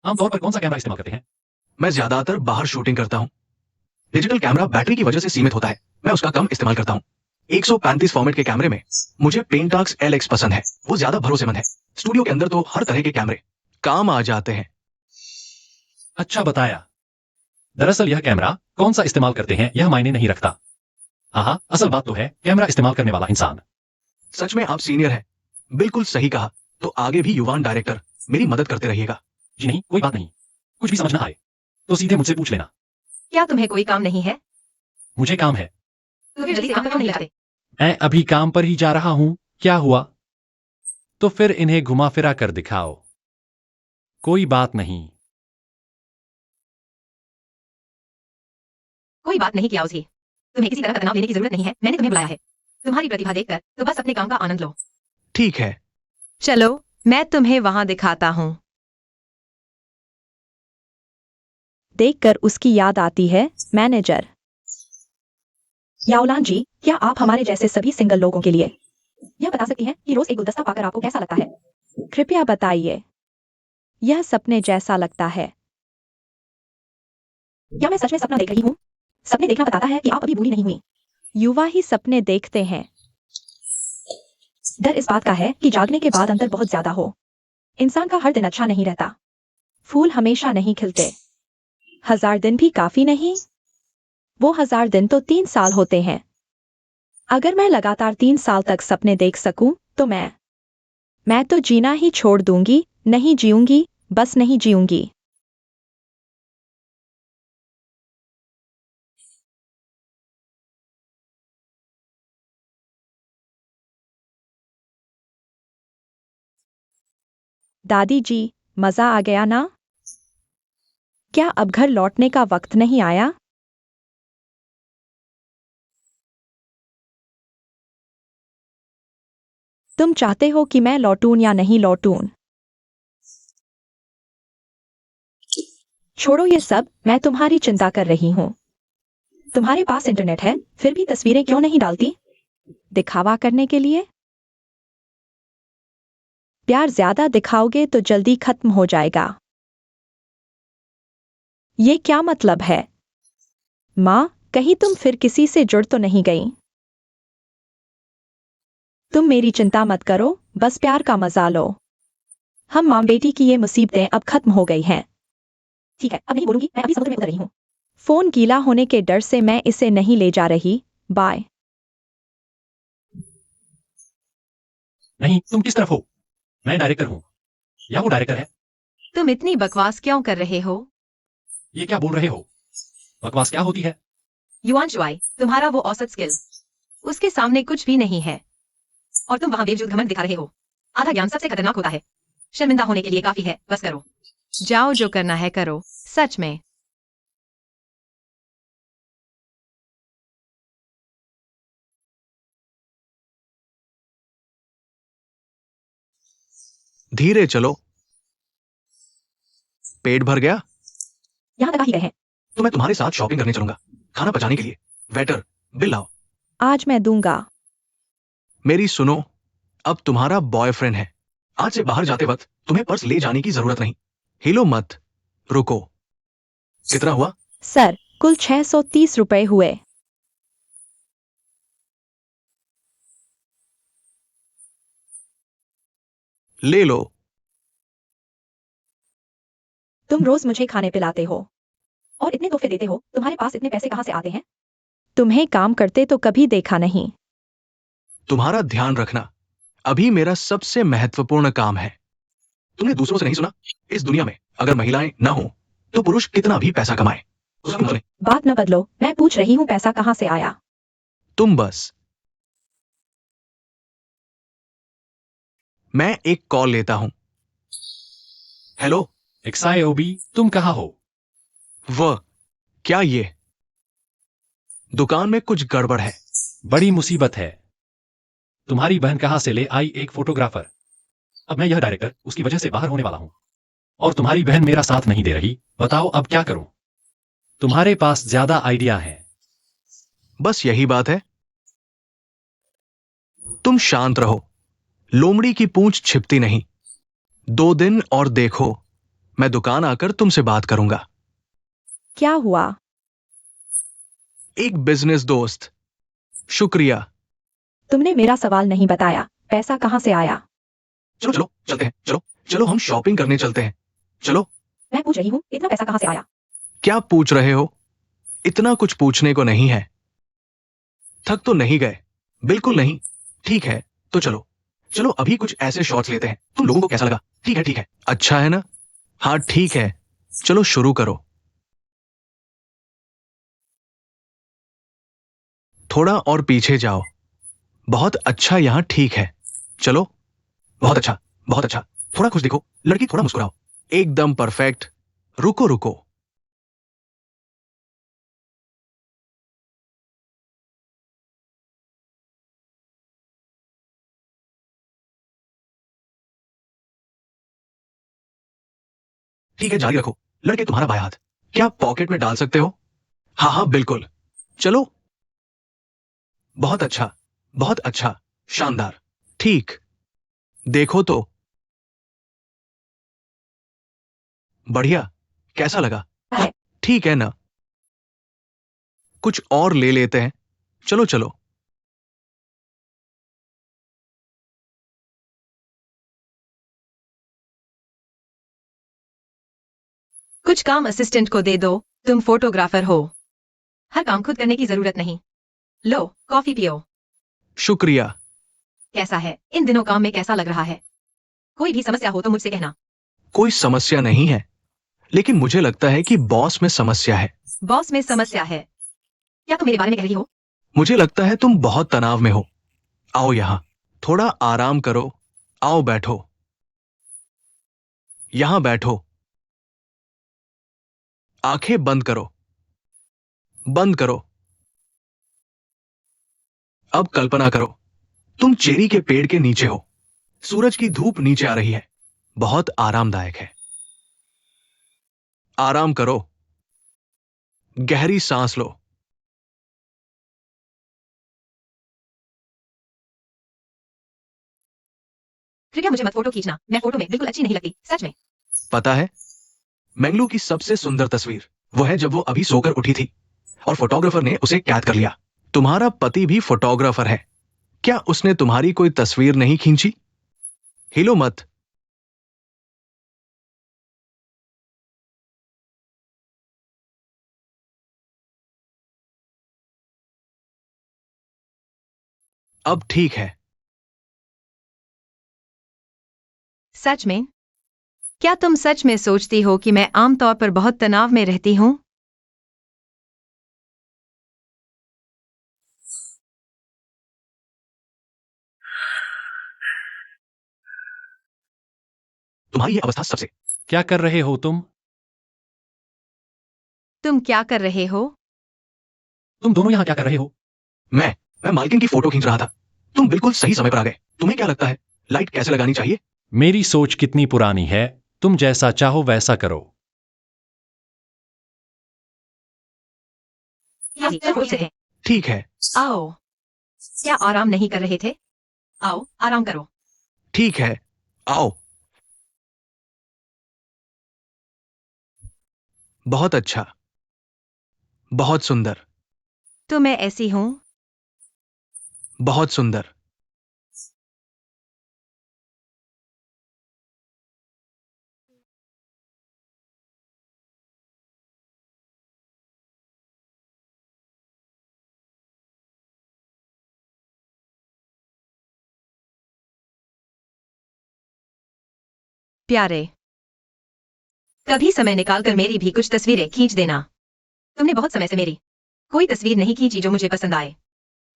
आमतौर पर कौन सा कैमरा इस्तेमाल करते हैं? मैं ज्यादातर बाहर शूटिंग करता हूँ। डिजिटल कैमरा बैटरी की वजह से सीमित होता है, मैं उसका कम इस्तेमाल करता हूँ। 135 फॉर्मेट के कैमरे में मुझे पेंटाक्स LX पसंद है, वो ज्यादा भरोसेमंद है। स्टूडियो के अंदर तो हर तरह के कैमरे काम आ जाते हैं। अच्छा बताया। दरअसल यह कैमरा कौन सा इस्तेमाल करते हैं यह मायने नहीं रखता। हाँ, असल बात तो है कैमरा इस्तेमाल करने वाला इंसान। सच में आप सीनियर हैं। बिल्कुल सही कहा। तो आगे भी युवान डायरेक्टर मेरी मदद करते रहिएगा। जी नहीं, कोई बात नहीं। कुछ भी समझ ना आए तो सीधे मुझसे पूछ लेना। क्या तुम्हें कोई काम नहीं है? मुझे काम है। तो फिर जल्दी से काम क्यों नहीं लगाते? मैं अभी काम पर ही जा रहा हूं। क्या हुआ? तो फिर इन्हें घुमा फिरा कर दिखाओ। कोई बात नहीं। कोई बात नहीं कियाउजी, तुम्हें किसी तरह का तनाव लेने की जरूरत नहीं है। मैंने तुम्हें बुलाया है तुम्हारी प्रतिभा देखकर, तो बस अपने काम का आनंद लो। ठीक है। चलो, मैं तुम्हें वहां दिखाता हूँ। देखकर उसकी याद आती है, मैनेजर। याओलान जी, क्या आप हमारे जैसे सभी सिंगल लोगों के लिए यह बता सकती हैं कि रोज एक गुलदस्ता पाकर आपको कैसा लगता है? कृपया बताइए। यह सपने जैसा लगता है। क्या मैं सच में सपना देख रही हूँ? सपने देखना बताता है कि आप अभी बूढ़ी नहीं हुई। युवा ही सपने देखते हैं। डर इस बात का है कि जागने के बाद अंतर बहुत ज्यादा हो। इंसान का हर दिन अच्छा नहीं रहता। फूल हमेशा नहीं खिलते। 1000 दिन भी काफी नहीं। वो 1000 दिन तो 3 साल होते हैं। अगर मैं लगातार 3 साल तक सपने देख सकूं तो मैं तो जीना ही छोड़ दूंगी। नहीं जीऊंगी, बस नहीं जीऊंगी। दादी जी, मजा आ गया ना? क्या अब घर लौटने का वक्त नहीं आया? तुम चाहते हो कि मैं लौटूं या नहीं लौटूं? छोड़ो ये सब, मैं तुम्हारी चिंता कर रही हूँ। तुम्हारे पास इंटरनेट है, फिर भी तस्वीरें क्यों नहीं डालती? दिखावा करने के लिए? प्यार ज्यादा दिखाओगे तो जल्दी खत्म हो जाएगा। ये क्या मतलब है? माँ, कहीं तुम फिर किसी से जुड़ तो नहीं गई? तुम मेरी चिंता मत करो, बस प्यार का मजा लो। हम माँ बेटी की ये मुसीबतें अब खत्म हो गई हैं। ठीक है, अब नहीं बोलूंगी, मैं अभी समुद्र में उतर रही हूँ। फोन गीला होने के डर से मैं इसे नहीं ले जा रही। बाय। नहीं, तुम किस तरफ हो? मैं डायरेक्टर हूँ या वो डायरेक्टर है? तुम इतनी बकवास क्यों कर रहे हो? ये क्या बोल रहे हो? बकवास क्या होती है? युआन शुआई, तुम्हारा वो औसत स्किल उसके सामने कुछ भी नहीं है। और तुम वहां बेवजूद घमंड दिखा रहे हो। आधा ज्ञान सबसे खतरनाक होता है। शर्मिंदा होने के लिए काफी है, बस करो। जाओ, जो करना है करो, सच में। धीरे चलो। पेट भर गया यहाँ तक आ ही गए हैं। तो मैं तुम्हारे साथ शॉपिंग करने चलूंगा, खाना पचाने के लिए। वेटर, बिल लाओ। आज मैं दूंगा। मेरी सुनो, अब तुम्हारा बॉयफ्रेंड है। आज से बाहर जाते वक्त तुम्हें पर्स ले जाने की जरूरत नहीं। हिलो मत। रुको। कितना हुआ? सर, कुल 630 रुपए हुए। ले लो। तुम रोज मुझे खाने पिलाते हो और इतने तोहफे देते हो, तुम्हारे पास इतने पैसे कहाँ से आते हैं? तुम्हें काम करते तो कभी देखा नहीं। तुम्हारा ध्यान रखना अभी मेरा सबसे महत्वपूर्ण काम है। तुमने दूसरों से नहीं सुना? इस दुनिया में अगर महिलाएं ना हो तो पुरुष कितना भी पैसा कमाए उसकी उम्र। बात न बदलो, मैं पूछ रही हूँ पैसा कहाँ से आया। तुम बस। मैं एक कॉल लेता हूं। हेलो। XIOB, तुम कहाँ हो? वह क्या ये दुकान में कुछ गड़बड़ है। बड़ी मुसीबत है। तुम्हारी बहन कहाँ से ले आई एक फोटोग्राफर? अब मैं यह डायरेक्टर उसकी वजह से बाहर होने वाला हूँ और तुम्हारी बहन मेरा साथ नहीं दे रही। बताओ अब क्या करूं? तुम्हारे पास ज्यादा आइडिया है। बस यही बात है। तुम शांत रहो। लोमड़ी की पूंछ छिपती नहीं। 2 दिन और देखो, मैं दुकान आकर तुमसे बात करूंगा। क्या हुआ? एक बिजनेस दोस्त। शुक्रिया। तुमने मेरा सवाल नहीं बताया, पैसा कहाँ से आया? चलो चलो चलते हैं। चलो चलो हम शॉपिंग करने चलते हैं। चलो। मैं पूछ रही हूँ, इतना पैसा कहाँ से आया? क्या पूछ रहे हो? इतना कुछ पूछने को नहीं है। थक तो नहीं गए? बिल्कुल नहीं। ठीक है तो चलो। चलो अभी कुछ ऐसे शॉट्स लेते हैं। तुम लोगों को कैसा लगा? ठीक है ठीक है, अच्छा है ना? हाँ ठीक है, चलो शुरू करो। थोड़ा और पीछे जाओ। बहुत अच्छा, यहां ठीक है। चलो। बहुत अच्छा, बहुत अच्छा। थोड़ा खुश दिखो लड़की, थोड़ा मुस्कुराओ। एकदम परफेक्ट। रुको रुको। ठीक है जारी रखो। लड़के तुम्हारा बायां हाथ क्या पॉकेट में डाल सकते हो? हाँ हाँ बिल्कुल। चलो। बहुत अच्छा, बहुत अच्छा, शानदार। ठीक। देखो तो। बढ़िया। कैसा लगा? है। ठीक है ना? कुछ और ले लेते हैं। चलो चलो। कुछ काम असिस्टेंट को दे दो, तुम फोटोग्राफर हो। हर काम खुद करने की जरूरत नहीं। लो, कॉफी पियो। शुक्रिया। कैसा है? इन दिनों काम में कैसा लग रहा है? कोई भी समस्या हो तो मुझसे कहना। कोई समस्या नहीं है, लेकिन मुझे लगता है कि बॉस में समस्या है। बॉस में समस्या है? क्या तुम मेरे बारे में कह रही हो? मुझे लगता है तुम बहुत तनाव में हो। आओ यहाँ, थोड़ा आराम करो। आओ बैठो। यहां बैठो। आंखें बंद करो। बंद करो। अब कल्पना करो, तुम चेरी के पेड़ के नीचे हो। सूरज की धूप नीचे आ रही है। बहुत आरामदायक है। आराम करो। गहरी सांस लो। कृपया मुझे मत फोटो खींचना, मैं फोटो में बिल्कुल अच्छी नहीं लगती, सच में। पता है, मैंगलू की सबसे सुंदर तस्वीर वो है जब वो अभी सोकर उठी थी और फोटोग्राफर ने उसे कैद कर लिया। तुम्हारा पति भी फोटोग्राफर है। क्या उसने तुम्हारी कोई तस्वीर नहीं खींची? हिलो मत। अब ठीक है। सच में? क्या तुम सच में सोचती हो कि मैं आमतौर पर बहुत तनाव में रहती हूँ? तुम्हारी ये अवस्था सबसे। क्या कर रहे हो तुम? तुम क्या कर रहे हो? तुम दोनों यहाँ क्या कर रहे हो? मैं मालकिन की फोटो खींच रहा था। तुम बिल्कुल सही समय पर आ गए। तुम्हें क्या लगता है, लाइट कैसे लगानी चाहिए? मेरी सोच कितनी पुरानी है, तुम जैसा चाहो वैसा करो। यही जरूर से है। ठीक है। आओ। क्या आराम नहीं कर रहे थे? आओ, आराम करो। ठीक है, आओ। बहुत अच्छा। बहुत सुंदर। तो मैं ऐसी हूँ? बहुत सुंदर। प्यारे, कभी समय निकालकर मेरी भी कुछ तस्वीरें खींच देना। तुमने बहुत समय से मेरी कोई तस्वीर नहीं खींची जो मुझे पसंद आए।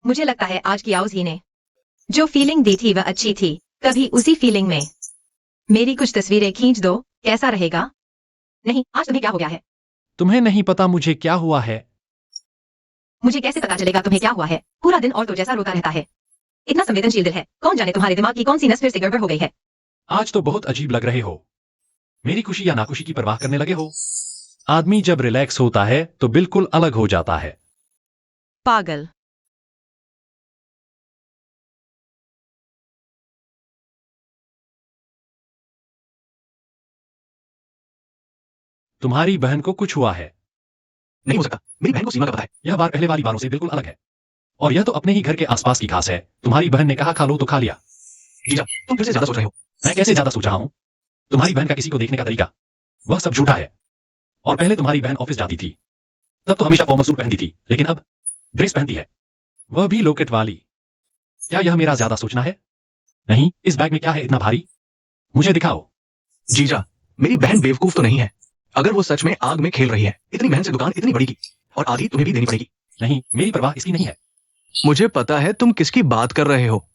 मुझे लगता है आज की आउज़ ही ने जो फीलिंग दी थी वह अच्छी थी। कभी उसी फीलिंग में मेरी कुछ तस्वीरें खींच दो, कैसा रहेगा? नहीं, आज तुम्हें क्या हो गया है? तुम्हें नहीं पता मुझे क्या हुआ है? मुझे कैसे पता चलेगा तुम्हें क्या हुआ है? पूरा दिन और तो जैसा रोता रहता है। इतना संवेदनशील दिल है, कौन जाने तुम्हारे दिमाग की कौन सी नस फिर से गड़बड़ हो गई है। आज तो बहुत अजीब लग रहे हो। मेरी खुशी या नाखुशी की परवाह करने लगे हो। आदमी जब रिलैक्स होता है तो बिल्कुल अलग हो जाता है। पागल। तुम्हारी बहन को कुछ हुआ है। नहीं हो सकता, मेरी बहन को सीमा का पता है। यह बार पहले वाली बारों से बिल्कुल अलग है। और यह तो अपने ही घर के आसपास की घास है। तुम्हारी बहन ने कहा खा लो तो खा लिया। जीजा, तुम फिर से ज्यादा सोच रहे हो। मैं कैसे ज्यादा सोच रहा हूं? तुम्हारी बहन का किसी को देखने का तरीका, वह सब झूठा है। और पहले तुम्हारी बहन ऑफिस जाती थी तब तो हमेशा फॉर्मल सूट पहनती थी, लेकिन अब ड्रेस पहनती है, वह भी लॉकेट वाली। क्या यह मेरा ज्यादा सोचना है? नहीं, इस बैग में क्या है इतना भारी? मुझे दिखाओ। जीजा, मेरी बहन बेवकूफ तो नहीं है। अगर वो सच में आग में खेल रही है, इतनी मेहनत से दुकान इतनी बड़ी की, और आधी तुम्हें भी देनी पड़ेगी। नहीं, मेरी परवाह इसकी नहीं है। मुझे पता है तुम किसकी बात कर रहे हो।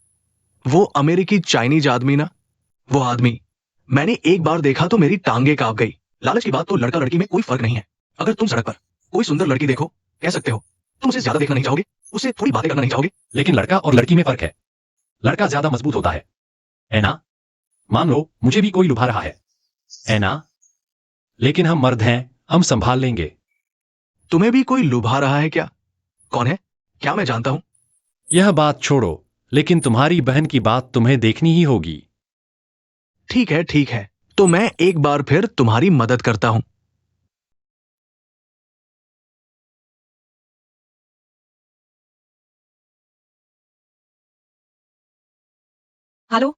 वो अमेरिकी चाइनीज आदमी ना। वो आदमी मैंने एक बार देखा तो मेरी टांगे कांप गई। लालच की बात तो लड़का लड़की में कोई फर्क नहीं है। अगर तुम सड़क पर कोई सुंदर लड़की देखो, कह सकते हो तुम उसे ज्यादा देखना नहीं चाहोगे, उससे थोड़ी बातें करना नहीं चाहोगे। लेकिन लड़का और लड़की में फर्क है। लड़का ज्यादा मजबूत होता है ना? मान लो मुझे भी कोई लुभा रहा है ना? लेकिन हम मर्द हैं, हम संभाल लेंगे। तुम्हें भी कोई लुभा रहा है क्या? कौन है? क्या मैं जानता हूं? यह बात छोड़ो, लेकिन तुम्हारी बहन की बात तुम्हें देखनी ही होगी। ठीक है, ठीक है, तो मैं एक बार फिर तुम्हारी मदद करता हूं। हेलो।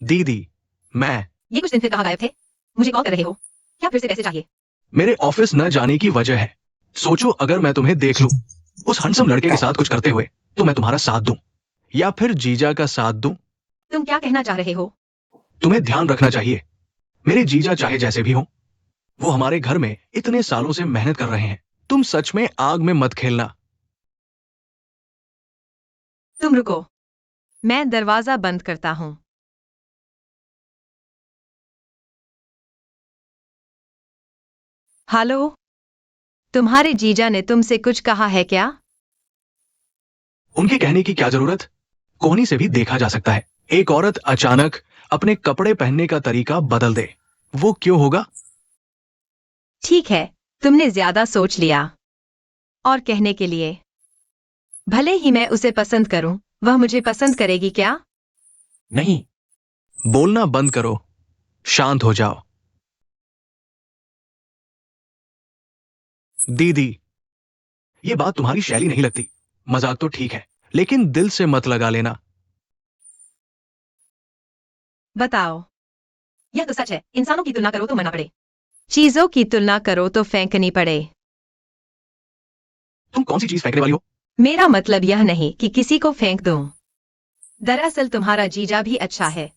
दीदी, मैं ये कुछ दिन फिर कहाँ गायब थे? मुझे कॉल कर रहे हो? क्या फिर से पैसे चाहिए? मेरे ऑफिस न जाने की वजह है। सोचो अगर मैं तुम्हें देख लूं उस हंसम लड़के के साथ कुछ करते हुए, तो मैं तुम्हारा साथ दूं या फिर जीजा का साथ दूं? तुम क्या कहना चाह रहे हो? तुम्हें ध्यान रखना चाहिए, मेरे जीजा चाहे जैसे भी हो, वो हमारे घर में इतने सालों से मेहनत कर रहे हैं। तुम सच में आग में मत खेलना। तुम रुको, मैं दरवाजा बंद करता हूं। हेलो, तुम्हारे जीजा ने तुमसे कुछ कहा है क्या? उनके कहने की क्या जरूरत, कोहनी से भी देखा जा सकता है। एक औरत अचानक अपने कपड़े पहनने का तरीका बदल दे, वो क्यों होगा? ठीक है, तुमने ज्यादा सोच लिया। और कहने के लिए, भले ही मैं उसे पसंद करूं, वह मुझे पसंद करेगी क्या? नहीं। बोलना बंद करो, शांत हो जाओ। दीदी, ये बात तुम्हारी शैली नहीं लगती। मजाक तो ठीक है, लेकिन दिल से मत लगा लेना। बताओ। यह तो सच है, इंसानों की तुलना करो तो मना पड़े, चीजों की तुलना करो तो फेंकनी पड़े। तुम कौन सी चीज फेंकने वाली हो? मेरा मतलब यह नहीं कि किसी को फेंक दूं। दरअसल तुम्हारा जीजा भी अच्छा है,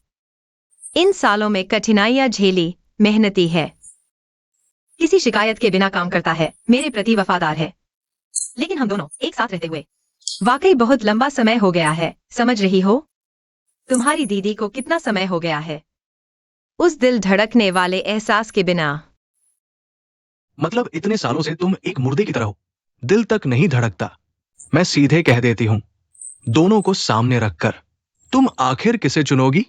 इन सालों में कठिनाइयां झेली, मेहनती है, किसी शिकायत के बिना काम करता है, मेरे प्रति वफादार है। लेकिन हम दोनों एक साथ रहते हुए वाकई बहुत लंबा समय हो गया है, समझ रही हो? तुम्हारी दीदी को कितना समय हो गया है उस दिल धड़कने वाले एहसास के बिना? मतलब इतने सालों से तुम एक मुर्दे की तरह हो, दिल तक नहीं धड़कता। मैं सीधे कह देती हूं, दोनों को सामने रखकर तुम आखिर किसे चुनोगी?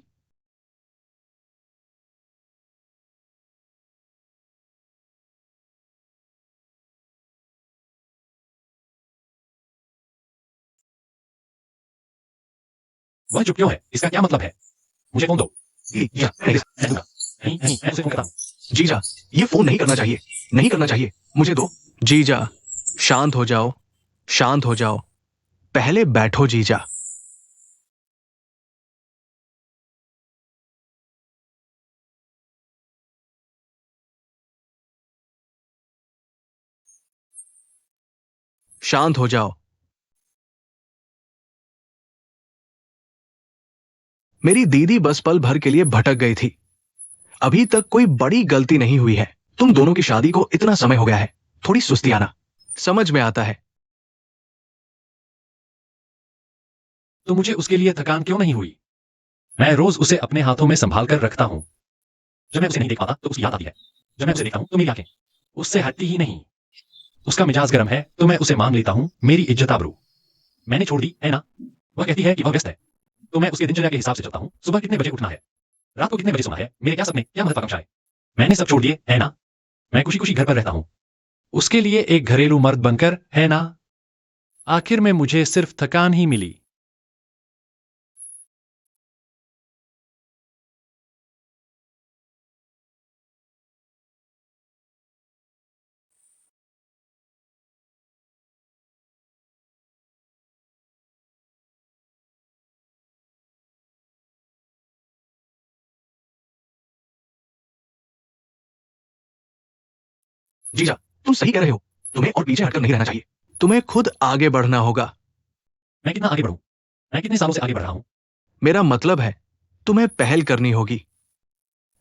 वह चुप क्यों है, इसका क्या मतलब है? मुझे फोन दो। जीजा, मैं दूंगा। नहीं नहीं, मैं उसे फोन करता हूँ। जीजा, ये फोन नहीं करना चाहिए, नहीं करना चाहिए, मुझे दो। जीजा, शांत हो जाओ, शांत हो जाओ, पहले बैठो जीजा। शांत हो जाओ। मेरी दीदी बस पल भर के लिए भटक गई थी। अभी तक कोई बड़ी गलती नहीं हुई है। तुम दोनों की शादी को इतना समय हो गया है, थोड़ी सुस्ती आना समझ में आता है। तो मुझे उसके लिए थकान क्यों नहीं हुई? मैं रोज उसे अपने हाथों में संभाल कर रखता हूं। जब मैं उसे नहीं देख पाता तो उसकी याद आती है। जब मैं उसे देखता हूं तो मेरी आंखें उससे हटती ही नहीं। उसका मिजाज गर्म है तो मैं उसे मान लेता हूं, मेरी इज्जत आबरू मैंने छोड़ दी है ना? वह कहती है कि वह व्यस्त है, तो मैं उसके दिनचर्या के हिसाब से चलता हूं। सुबह कितने बजे उठना है, रात को कितने बजे सोना है, मेरे क्या सपने, क्या महत्वाकांक्षाएं, मैंने सब छोड़ दिए है ना? मैं खुशी खुशी घर पर रहता हूं, उसके लिए एक घरेलू मर्द बनकर, है ना? आखिर में मुझे सिर्फ थकान ही मिली। जीजा, तुम सही कह रहे हो, तुम्हें और पीछे हटकर नहीं रहना चाहिए। तुम्हें खुद आगे बढ़ना होगा। मैं कितना आगे बढ़ूं? मैं कितने सालों से आगे बढ़ रहा हूं? मेरा मतलब है, तुम्हें पहल करनी होगी।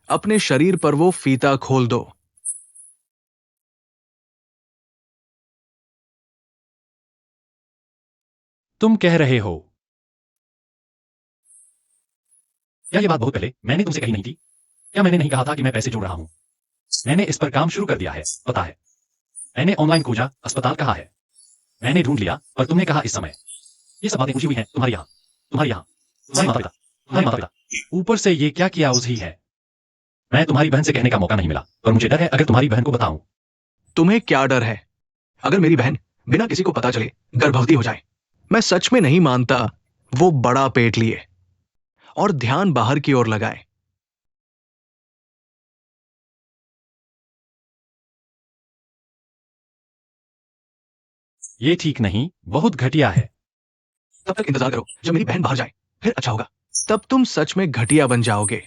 अपने शरीर पर वो फीता खोल दो। तुम कह रहे हो? क्या ये बात बहुत पहले मैंने तुमसे कही नहीं थी? क्या मैंने नहीं कहा था कि मैं पैसे जोड़ रहा हूं? मैंने इस पर काम शुरू कर दिया है, पता है। मैंने ऑनलाइन खोजा, अस्पताल कहा है, मैंने ढूंढ लिया, पर तुमने कहा इस समय। ये सब बातें पूछी हुई हैं तुम्हारे यहाँ, तुम्हारे यहाँ, तुम्हारे माता पिता, तुम्हारे माता पिता। ऊपर से ये क्या किया उसी है। मैं तुम्हारी बहन से कहने का मौका नहीं मिला, पर मुझे डर है अगर तुम्हारी बहन को बताऊं। तुम्हें क्या डर है? अगर मेरी बहन बिना किसी को पता चले गर्भवती हो जाए? मैं सच में नहीं मानता वो बड़ा पेट लिए और ध्यान बाहर की ओर लगाए। ये ठीक नहीं, बहुत घटिया है। तब तक इंतजार करो जब मेरी बहन बाहर जाए, फिर अच्छा होगा। तब तुम सच में घटिया बन जाओगे।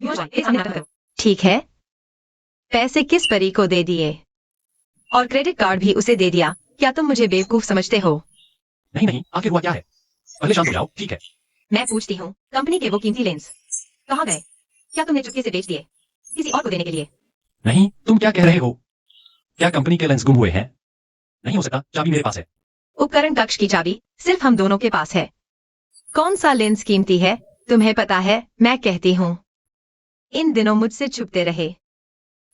युआन शुआई, मेरे सामने नाटक करो। ठीक है, पैसे किस परी को दे दिए और क्रेडिट कार्ड भी उसे दे दिया। क्या तुम मुझे बेवकूफ समझते हो? नहीं नहीं, आखिर हुआ क्या है? पहले शांत हो जाओ, ठीक है? मैं पूछती हूँ, कंपनी के वो कीमती लेंस कहाँ गए? क्या तुमने चुपके से बेच दिए किसी और को देने के लिए? नहीं, तुम क्या कह रहे हो? क्या कंपनी के लेंस गुम हुए हैं? नहीं हो सकता, चाबी मेरे पास है। उपकरण कक्ष की चाबी सिर्फ हम दोनों के पास है। कौन सा लेंस कीमती है तुम्हें पता है? मैं कहती हूँ, इन दिनों मुझसे छुपते रहे।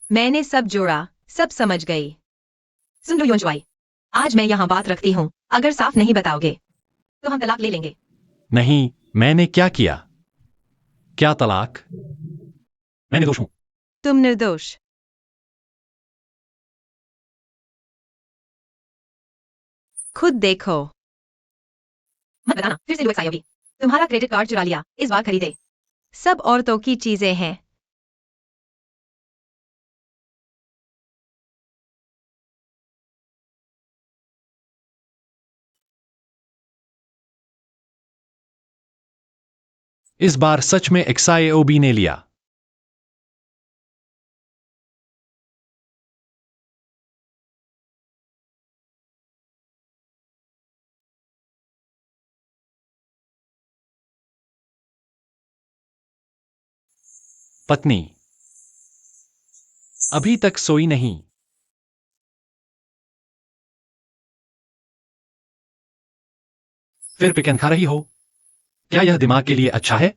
मैंने सब जोड़ा, सब समझ गई। सुन लो योंशवाई, आज मैं यहाँ बात रखती हूँ। अगर साफ नहीं बताओगे तो हम तलाक ले लेंगे। नहीं, मैंने क्या किया? क्या तलाक? मैं निर्दोष हूं। तुम निर्दोष। खुद देखो। मत बताना फिर से लुएक्स आई होगी। तुम्हारा क्रेडिट कार्ड चुरा लिया, इस बार खरीदे। सब औरतों की चीजें हैं। इस बार सच में XIOB ने लिया। पत्नी अभी तक सोई नहीं। फिर पिकन खा रही हो? क्या यह दिमाग के लिए अच्छा है?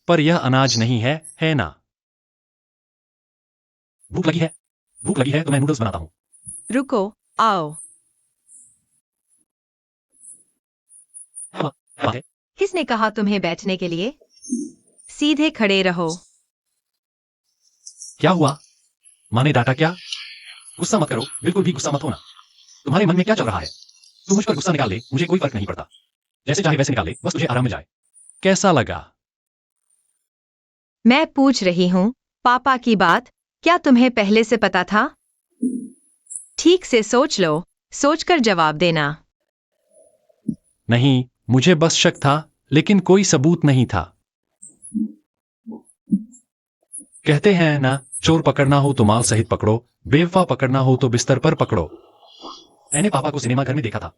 पर यह अनाज नहीं है, है ना? भूख लगी है? भूख लगी है तो मैं नूडल्स बनाता हूं। रुको, आओ। हाँ, बात है। किसने कहा तुम्हें बैठने के लिए? सीधे खड़े रहो। क्या हुआ? माँ ने डांटा क्या? गुस्सा मत करो, बिल्कुल भी गुस्सा मत होना। तुम्हारे मन में क्या चल रहा है? तू मुझ पर गुस्सा निकाल ले, मुझे कोई फर्क नहीं पड़ता। जैसे चाहे वैसे निकाल ले, बस तुझे आराम में जाए। कैसा लगा? मैं पूछ रही हूँ, पापा की बात क्या तुम्हें पहले से पता था? ठीक से सोच लो, सोचकर जवाब देना। नहीं, मुझे बस शक था, लेकिन कोई सबूत नहीं था। कहते हैं ना, चोर पकड़ना हो तो माल सहित पकड़ो, बेवफा पकड़ना हो तो बिस्तर पर पकड़ो। मैंने पापा को सिनेमा घर में देखा था,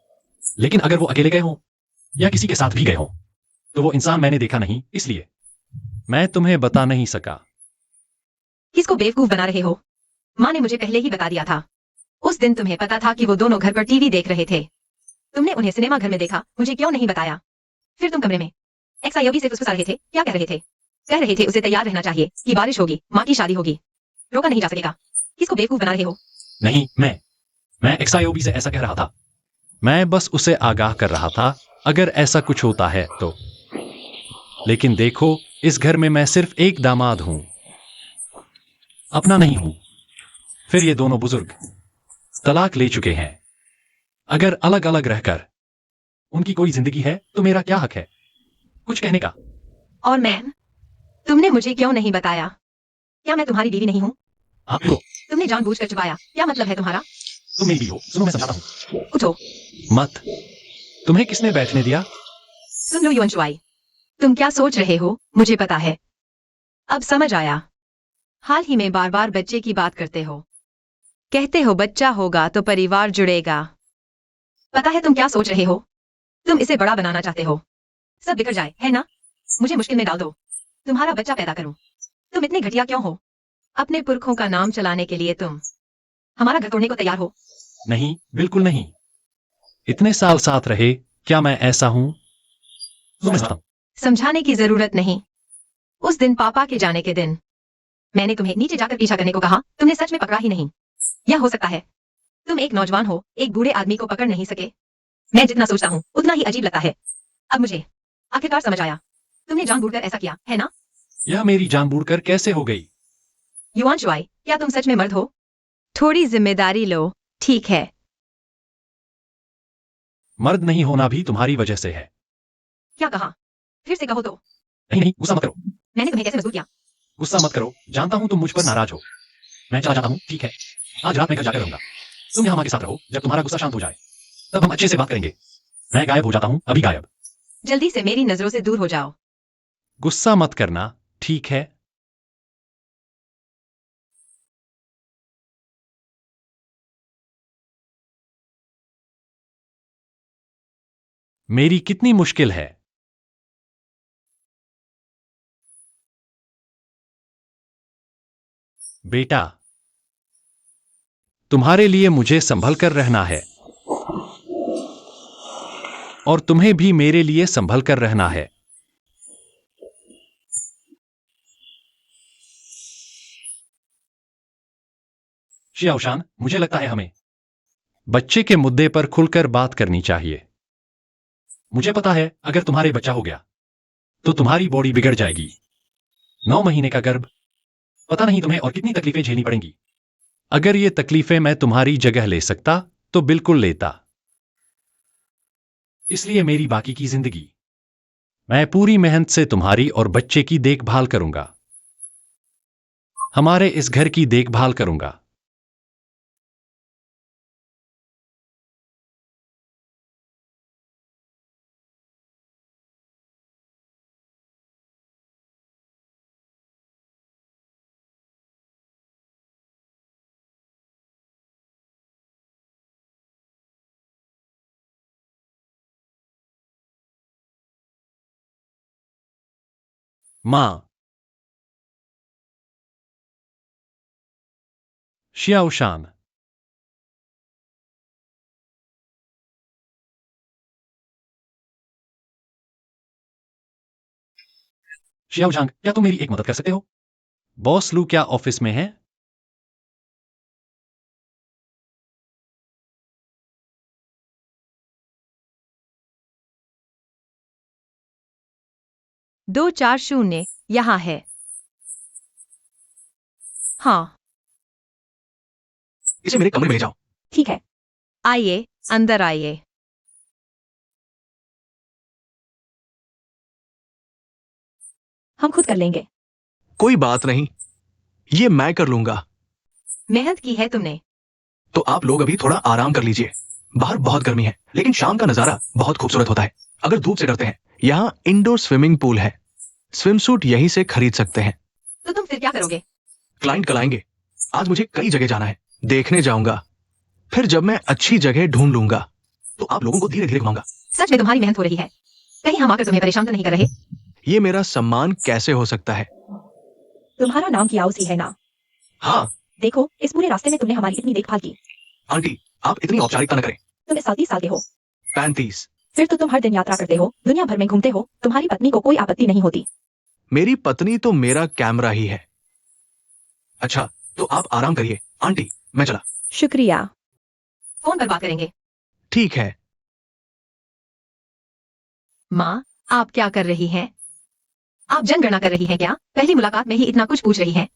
लेकिन अगर वो अकेले गए हों या किसी के साथ भी गए हों, तो वो इंसान मैंने देखा नहीं, इसलिए मैं तुम्हें बता नहीं सका। किसको बेवकूफ बना रहे हो? माँ ने मुझे पहले ही बता दिया था। उस दिन तुम्हें पता था कि वो दोनों घर पर टीवी देख रहे थे। तुमने उन्हें सिनेमा घर में देखा, मुझे क्यों नहीं बताया? फिर तुम कमरे में XIOB से फुसफुसा रहे थे। क्या कह रहे थे? कह रहे थे उसे तैयार रहना चाहिए कि बारिश होगी, माँ की शादी होगी। रोका नहीं जा सकेगा। किसको बेवकूफ बना रहे हो? नहीं, मैं XIOB से ऐसा कह रहा था। मैं बस उसे आगाह कर रहा था, अगर ऐसा कुछ होता है तो। लेकिन देखो, इस घर में मैं सिर्फ एक दामाद हूं, अपना नहीं हूं। फिर ये दोनों बुजुर्ग तलाक ले चुके हैं। अगर अलग अलग रहकर उनकी कोई जिंदगी है तो मेरा क्या हक है कुछ कहने का? और मैम, तुमने मुझे क्यों नहीं बताया? क्या मैं तुम्हारी बीवी नहीं हूँ? आपको तुमने जानबूझकर छुपाया। क्या मतलब है तुम्हारा? तुम मेरी हो, सुनो मैं समझाता हूं। उठो। मत। तुम्हें किसने बैठने दिया? सुन लो योंशवाई, तुम क्या सोच रहे हो मुझे पता है। अब समझ आया। हाल ही में बार बार बच्चे की बात करते हो। कहते हो बच्चा होगा तो परिवार जुड़ेगा। पता है तुम क्या सोच रहे हो? तुम इसे बड़ा बनाना चाहते हो। सब बिगड़ जाए, है ना? मुझे मुश्किल में डाल दो। तुम्हारा बच्चा पैदा करूं। तुम इतने घटिया क्यों हो? अपने पुरखों का नाम चलाने के लिए तुम हमारा घर तोड़ने को तैयार हो? नहीं, बिल्कुल नहीं। इतने साल साथ रहे, क्या मैं ऐसा हूं? मैं समझता हूं। समझाने की जरूरत नहीं। उस दिन पापा के जाने के दिन मैंने तुम्हें नीचे जाकर पीछा करने को कहा, तुमने सच में पकड़ा ही नहीं। यह हो सकता है तुम एक नौजवान हो, एक बूढ़े आदमी को पकड़ नहीं सके। मैं जितना सोचता हूँ उतना ही अजीब लगता है। अब मुझे आखिरकार समझ आया, तुमने जानबूझकर ऐसा किया है ना? यह मेरी जानबूझकर कैसे हो गई? युवान शुआई, क्या तुम सच में मर्द हो? थोड़ी जिम्मेदारी लो, ठीक है? मर्द नहीं होना भी तुम्हारी वजह से है। क्या कहा? फिर से कहो तो। नहीं नहीं, गुस्सा मत करो। मैंने तुम्हें कैसे मजबूर किया? गुस्सा मत करो, जानता हूं तुम मुझ पर नाराज हो। मैं चला जाता हूं, ठीक है? आज रात मैं घर जाकर रहूंगा। तुम यहां मां के साथ रहो, जब तुम्हारा गुस्सा शांत हो जाए तब हम अच्छे से बात करेंगे। मैं गायब हो जाता हूं, अभी गायब। जल्दी से मेरी नजरों से दूर हो जाओ। गुस्सा मत करना, ठीक है? मेरी कितनी मुश्किल है। बेटा, तुम्हारे लिए मुझे संभल कर रहना है और तुम्हें भी मेरे लिए संभल कर रहना है। शियाओशान, मुझे लगता है हमें बच्चे के मुद्दे पर खुलकर बात करनी चाहिए। मुझे पता है अगर तुम्हारे बच्चा हो गया तो तुम्हारी बॉडी बिगड़ जाएगी। 9 महीने का गर्भ, पता नहीं तुम्हें और कितनी तकलीफें झेलनी पड़ेंगी। अगर ये तकलीफें मैं तुम्हारी जगह ले सकता तो बिल्कुल लेता। इसलिए मेरी बाकी की जिंदगी मैं पूरी मेहनत से तुम्हारी और बच्चे की देखभाल करूंगा, हमारे इस घर की देखभाल करूंगा। मां, शियाओशान, शियाओशान, क्या तुम मेरी एक मदद कर सकते हो? बॉस लू क्या ऑफिस में है? दो चार शून्य यहाँ है। हाँ, इसे मेरे कमरे में ले जाओ। ठीक है। आइए, अंदर आइए। हम खुद कर लेंगे। कोई बात नहीं, ये मैं कर लूंगा। मेहनत की है तुमने। तो आप लोग अभी थोड़ा आराम कर लीजिए। बाहर बहुत गर्मी है, लेकिन शाम का नजारा बहुत खूबसूरत होता है। अगर धूप से डरते हैं, यहाँ इंडोर स्विमिंग पूल है। स्विम सूट यहीं से खरीद सकते हैं। तो तुम फिर क्या करोगे? क्लाइंट कल आएंगे। आज मुझे कई जगह जाना है, देखने जाऊंगा। फिर जब मैं अच्छी जगह ढूंढ लूंगा तो आप लोगों को धीरे धीरे घुमाऊंगा। सच में तुम्हारी मेहनत हो रही है। कहीं हम आकर तुम्हें परेशान तो नहीं कर रहे? ये मेरा सम्मान कैसे हो सकता है? तुम्हारा नाम कियाओसी है ना? हाँ देखो, इस पूरे रास्ते में तुमने हमारी इतनी देखभाल की। आंटी, आप इतनी औपचारिकता न करें। तुम इस 37 साल के हो। 35। फिर तो तुम हर दिन यात्रा करते हो, दुनिया भर में घूमते हो, तुम्हारी पत्नी को कोई आपत्ति नहीं होती। मेरी पत्नी तो मेरा कैमरा ही है। अच्छा, तो आप आराम करिए आंटी, मैं चला। शुक्रिया। फोन पर बात करेंगे। ठीक है। माँ, आप क्या कर रही हैं? आप जनगणना कर रही हैं क्या? पहली मुलाकात में ही इतना कुछ पूछ रही हैं।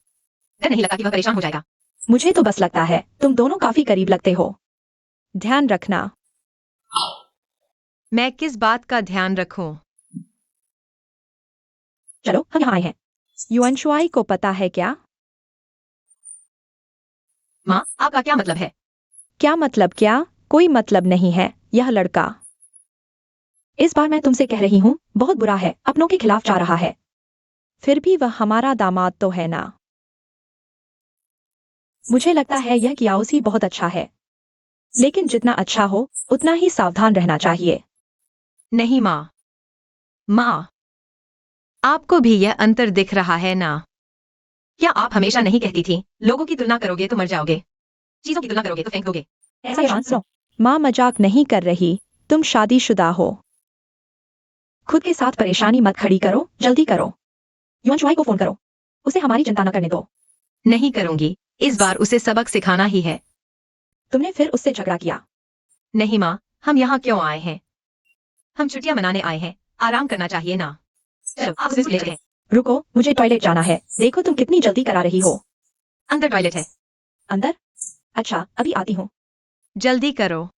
डर नहीं लगा कि वह परेशान हो जाएगा? मुझे तो बस लगता है तुम दोनों काफी करीब लगते हो। ध्यान रखना। मैं किस बात का ध्यान रखूं? चलो, हम यहाँ आए हैं। युआनशुआई को पता है क्या? माँ, आपका क्या मतलब है? क्या मतलब क्या? कोई मतलब नहीं है। यह लड़का, इस बार मैं तुमसे कह रही हूँ, बहुत बुरा है, अपनों के खिलाफ जा रहा है। फिर भी वह हमारा दामाद तो है ना? मुझे लगता है यह कियाओसी बहुत अच्छा है, लेकिन जितना अच्छा हो उतना ही सावधान रहना चाहिए। नहीं माँ। माँ, आपको भी यह अंतर दिख रहा है ना? क्या आप हमेशा नहीं कहती थी, लोगों की तुलना करोगे तो मर जाओगे, चीजों की तुलना करोगे तो फेंक दोगे? ऐसा शांत सुनो। माँ मजाक नहीं कर रही, तुम शादीशुदा हो। खुद के साथ परेशानी मत खड़ी करो, जल्दी करो। युआनशुआई को फोन करो, उसे हमारी चिंता न करने दो। नहीं करूंगी, इस बार उसे सबक सिखाना ही है। तुमने फिर उससे झगड़ा किया? नहीं माँ, हम यहाँ क्यों आए हैं? हम छुट्टियां मनाने आए हैं, आराम करना चाहिए ना। चलो, आप उसे ले चलें। रुको, मुझे टॉयलेट जाना है। देखो तुम कितनी जल्दी करा रही हो। अंदर टॉयलेट है। अंदर? अच्छा, अभी आती हूँ। जल्दी करो।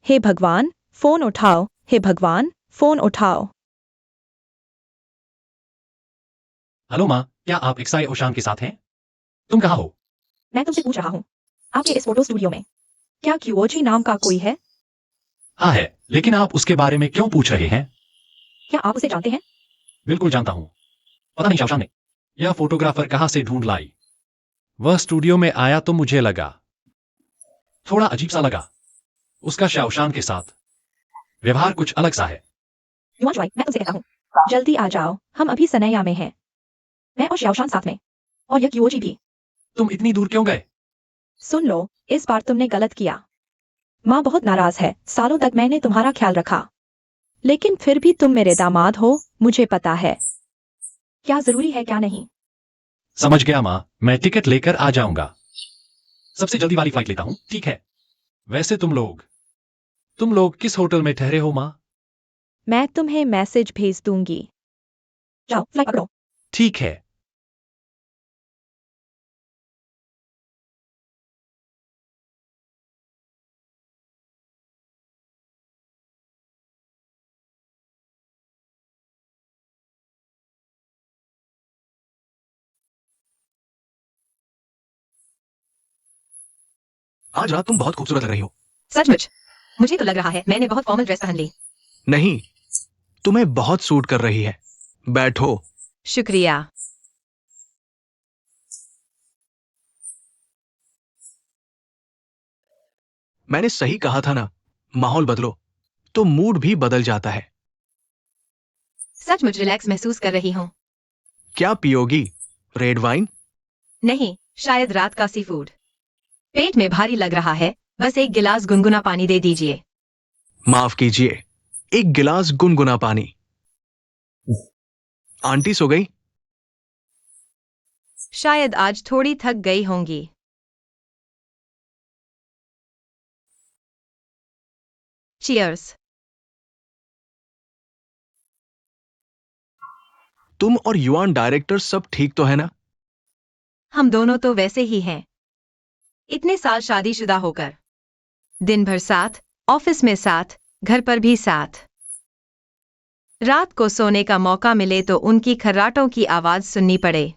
हे भगवान, फोन उठाओ। हे भगवान, फोन उठाओ। हेलो माँ, क्या आप एक्साई ओशान के साथ हैं? तुम कहाँ हो? मैं तुमसे पूछ रहा हूँ, आपके इस फोटो स्टूडियो में क्या क्यूओची नाम का कोई है? हाँ है, लेकिन आप उसके बारे में क्यों पूछ रहे हैं? क्या आप उसे जानते हैं? बिल्कुल जानता हूँ। पता नहीं शाओशान ने यह फोटोग्राफर कहाँ से ढूंढ लाई। वह स्टूडियो में आया तो मुझे लगा, थोड़ा अजीब सा लगा। उसका शाओशान के साथ व्यवहार कुछ अलग सा है। युआन शुआई, मैं तुमसे कहता हूँ, जल्दी आ जाओ, हम अभी सनैया में हैं। मैं और शाओशान साथ में, और यह क्यूओजी भी। तुम इतनी दूर क्यों गए? सुन लो, इस बार तुमने गलत किया। माँ बहुत नाराज है, सालों तक मैंने तुम्हारा ख्याल रखा, लेकिन फिर भी तुम मेरे दामाद हो, मुझे पता है क्या जरूरी है क्या नहीं। समझ गया माँ, मैं टिकट लेकर आ जाऊंगा। सबसे जल्दी वाली फ्लाइट लेता हूँ, ठीक है? वैसे तुम लोग किस होटल में ठहरे हो माँ? मैं तुम्हें मैसेज भेज दूंगी। जाओ फ्लाइट पकड़ो। ठीक है। आज रात तुम बहुत खूबसूरत लग रही हो। सचमुच? मुझे तो लग रहा है मैंने बहुत फॉर्मल ड्रेस पहन ली। नहीं, तुम्हें बहुत सूट कर रही है। बैठो। शुक्रिया। मैंने सही कहा था ना, माहौल बदलो तो मूड भी बदल जाता है। सचमुच रिलैक्स महसूस कर रही हूँ। क्या पियोगी? Red wine? नहीं, शायद रात का सी फूड। पेट में भारी लग रहा है, बस एक गिलास गुनगुना पानी दे दीजिए। माफ कीजिए, एक गिलास गुनगुना पानी। आंटी सो गई? शायद आज थोड़ी थक गई होंगी। चीयर्स। तुम और युआन डायरेक्टर सब ठीक तो है ना? हम दोनों तो वैसे ही हैं। इतने साल शादीशुदा होकर, दिन भर साथ, ऑफिस में साथ, घर पर भी साथ। रात को सोने का मौका मिले तो उनकी खर्राटों की आवाज सुननी पड़े।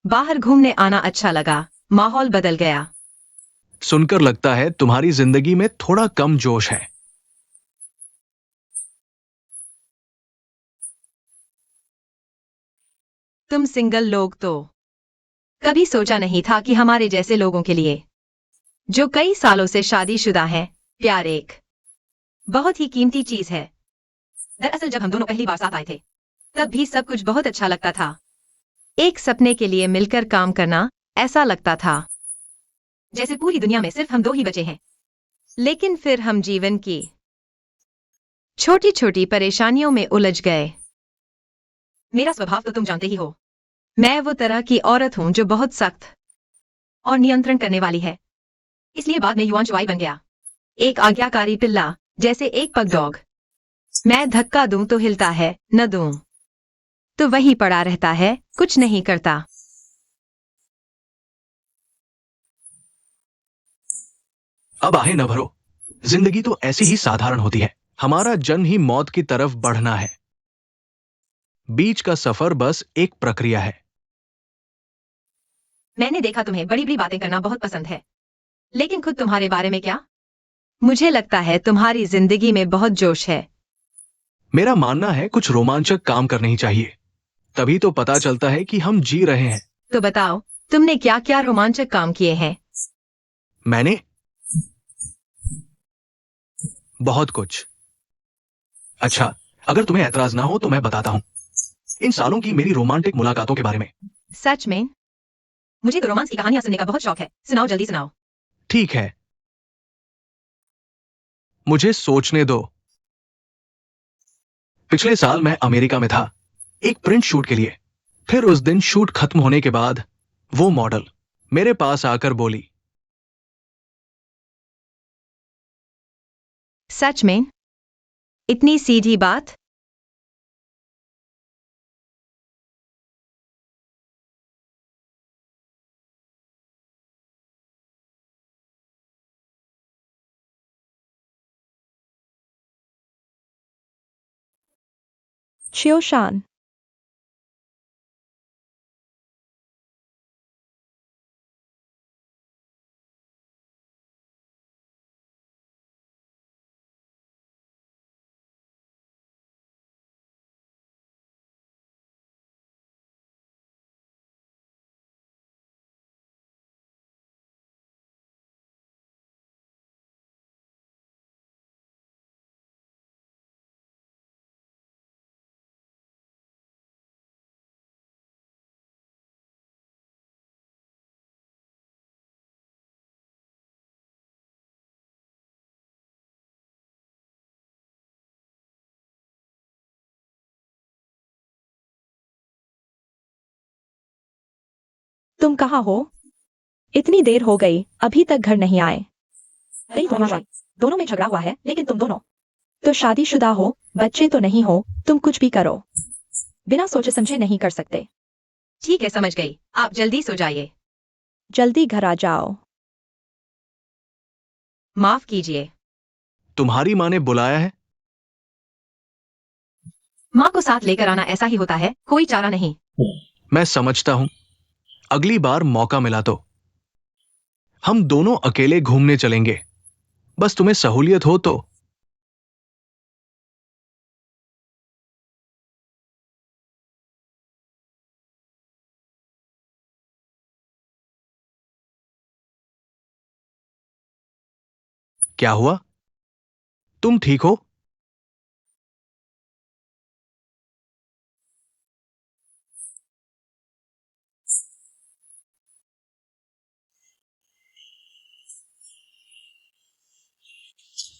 बाहर घूमने आना अच्छा लगा, माहौल बदल गया। सुनकर लगता है तुम्हारी जिंदगी में थोड़ा कम जोश है। तुम सिंगल लोग तो कभी सोचा नहीं था कि हमारे जैसे लोगों के लिए, जो कई सालों से शादीशुदा हैं, प्यार एक बहुत ही कीमती चीज है। दरअसल जब हम दोनों पहली बार साथ आए थे, तब भी सब कुछ बहुत अच्छा लगता था। एक सपने के लिए मिलकर काम करना, ऐसा लगता था जैसे पूरी दुनिया में सिर्फ हम दो ही बचे हैं। लेकिन फिर हम जीवन की छोटी छोटी परेशानियों में उलझ गए। मेरा स्वभाव तो तुम जानते ही हो। मैं वो तरह की औरत हूं जो बहुत सख्त और नियंत्रण करने वाली है। इसलिए बाद में युआन चुआई बन गया, एक आज्ञाकारी पिल्ला, जैसे एक पग डॉग। मैं धक्का दूं तो हिलता है, न दूं तो वहीं पड़ा रहता है, कुछ नहीं करता। अब आहे न भरो, जिंदगी तो ऐसी ही साधारण होती है। हमारा जन्म ही मौत की तरफ बढ़ना है। बीच का सफर बस एक प्रक्रिया है। मैंने देखा तुम्हें बड़ी बड़ी बातें करना बहुत पसंद है, लेकिन खुद तुम्हारे बारे में क्या? मुझे लगता है तुम्हारी जिंदगी में बहुत जोश है। मेरा मानना है कुछ रोमांचक काम करने ही चाहिए, तभी तो पता चलता है कि हम जी रहे हैं। तो बताओ, तुमने क्या क्या रोमांचक काम किए हैं? मैंने बहुत कुछ। अच्छा, अगर तुम्हें ऐतराज ना हो तो मैं बताता हूं इन सालों की मेरी रोमांटिक मुलाकातों के बारे में। सच में? मुझे तो रोमांस की कहानियां सुनने का बहुत शौक है, सुनाओ जल्दी सुनाओ। ठीक है, मुझे सोचने दो। पिछले साल मैं अमेरिका में था, एक प्रिंट शूट के लिए। फिर उस दिन शूट खत्म होने के बाद वो मॉडल मेरे पास आकर बोली, सच में? इतनी सीधी बात? शियोशान। तुम कहाँ हो? इतनी देर हो गई, अभी तक घर नहीं आए। अरे दोनों में झगड़ा हुआ है, लेकिन तुम दोनों तो शादीशुदा हो, बच्चे तो नहीं हो, तुम कुछ भी करो बिना सोचे समझे नहीं कर सकते। ठीक है, समझ गई। आप जल्दी सो जाइए। जल्दी घर आ जाओ। माफ कीजिए। तुम्हारी माँ ने बुलाया है? माँ को साथ लेकर आना ऐसा ही होता है, कोई चारा नहीं। मैं समझता हूं। अगली बार मौका मिला तो हम दोनों अकेले घूमने चलेंगे, बस तुम्हें सहूलियत हो तो। क्या हुआ? तुम ठीक हो?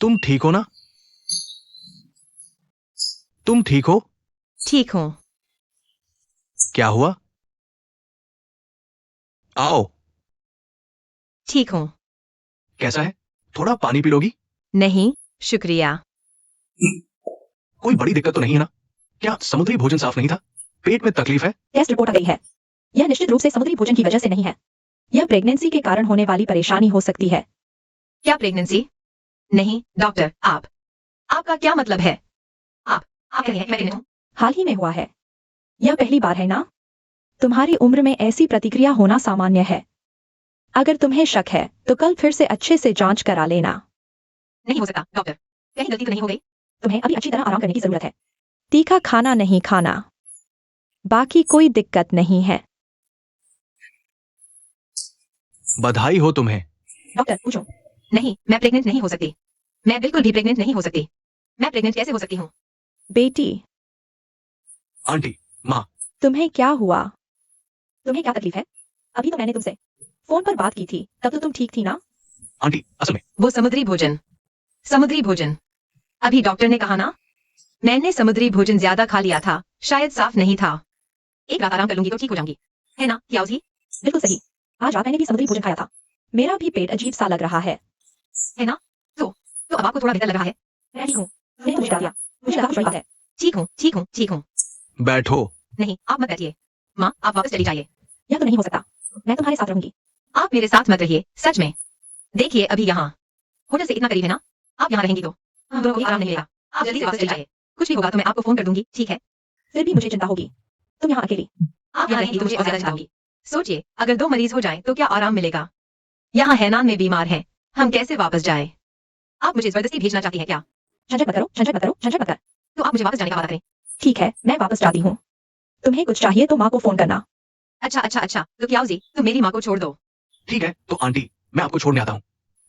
तुम ठीक हो ना? तुम ठीक हो? ठीक हूँ। क्या हुआ? आओ। ठीक हूँ। कैसा है? थोड़ा पानी पी लोगी? नहीं, शुक्रिया। कोई बड़ी दिक्कत तो नहीं है ना? क्या समुद्री भोजन साफ नहीं था? पेट में तकलीफ है? टेस्ट रिपोर्ट आ गई है। यह निश्चित रूप से समुद्री भोजन की वजह से नहीं है। यह प्रेगनेंसी के कारण होने वाली परेशानी हो सकती है। क्या प्रेगनेंसी? नहीं डॉक्टर, आपका क्या मतलब है? आप कह रहे हैं मैं प्रेग्नेंट हूँ? हाल ही में हुआ है। यह पहली बार है ना? तुम्हारी उम्र में ऐसी प्रतिक्रिया होना सामान्य है। अगर तुम्हें शक है तो कल फिर से अच्छे से जांच करा लेना। नहीं हो सकता डॉक्टर, कहीं गलती तो नहीं हो गई? तुम्हें अभी अच्छी तरह आराम करने की जरूरत है। तीखा खाना नहीं खाना, बाकी कोई दिक्कत नहीं है। बधाई हो तुम्हें। डॉक्टर पूछो। नहीं, मैं प्रेग्नेंट नहीं हो सकती। मैं बिल्कुल भी प्रेग्नेंट नहीं हो सकती। मैं प्रेग्नेंट कैसे हो सकती हूँ? बेटी, आंटी, माँ, तुम्हें क्या हुआ? तुम्हें क्या तकलीफ है? अभी तो मैंने तुमसे फोन पर बात की थी, तब तो तुम ठीक थी ना? आंटी, असल में वो समुद्री भोजन। अभी डॉक्टर ने कहा ना, मैंने समुद्री भोजन ज्यादा खा लिया था, शायद साफ नहीं था। एक रात आराम कर लूंगी तो ठीक हो जाऊंगी, है ना याओ जी? बिल्कुल सही। आज रात मैंने भी समुद्री भोजन खाया था। मेरा भी पेट अजीब सा लग रहा है। है ना? तो अब आपको थोड़ा बेहतर लग रहा है? मैं ठीक हूँ। मैंने तुम्हें डरा दिया। मुझे लगा कुछ बड़ी बात है। ठीक हूँ। बैठो। नहीं, आप मत बैठिए। माँ, आप वापस चली जाइए। यह तो नहीं हो सकता। मैं तुम्हारे साथ रहूंगी। आप मेरे साथ मत रहिए, सच में। देखिए अभी यहाँ होटल से इतना करीब है ना, आप यहाँ रहेंगी तो हम दोनों को भी आराम नहीं मिलेगा। आप जल्दी से वापस चली जाइए। कुछ भी होगा तो मैं आपको फोन कर दूंगी, ठीक है? फिर भी मुझे चिंता होगी। तुम यहाँ अकेली। आप यहाँ रहेंगी तो मुझे और ज्यादा चिंता होगी। सोचिए, अगर 2 मरीज हो जाएं तो क्या आराम मिलेगा? यहाँ हैनान में बीमार हैं, हम कैसे वापस जाए? आप मुझे जबरदस्ती भेजना चाहती है क्या? झंझट मत करो, झंझट मत करो, झंझट मत कर। तो आप मुझे वापस जाने का वादा करें। ठीक है, मैं वापस जाती हूँ। तुम्हें कुछ चाहिए तो माँ को फोन करना। अच्छा, तो क्या जी, तुम मेरी माँ को छोड़ दो। ठीक है, तो आंटी, मैं आपको छोड़ने आता हूँ।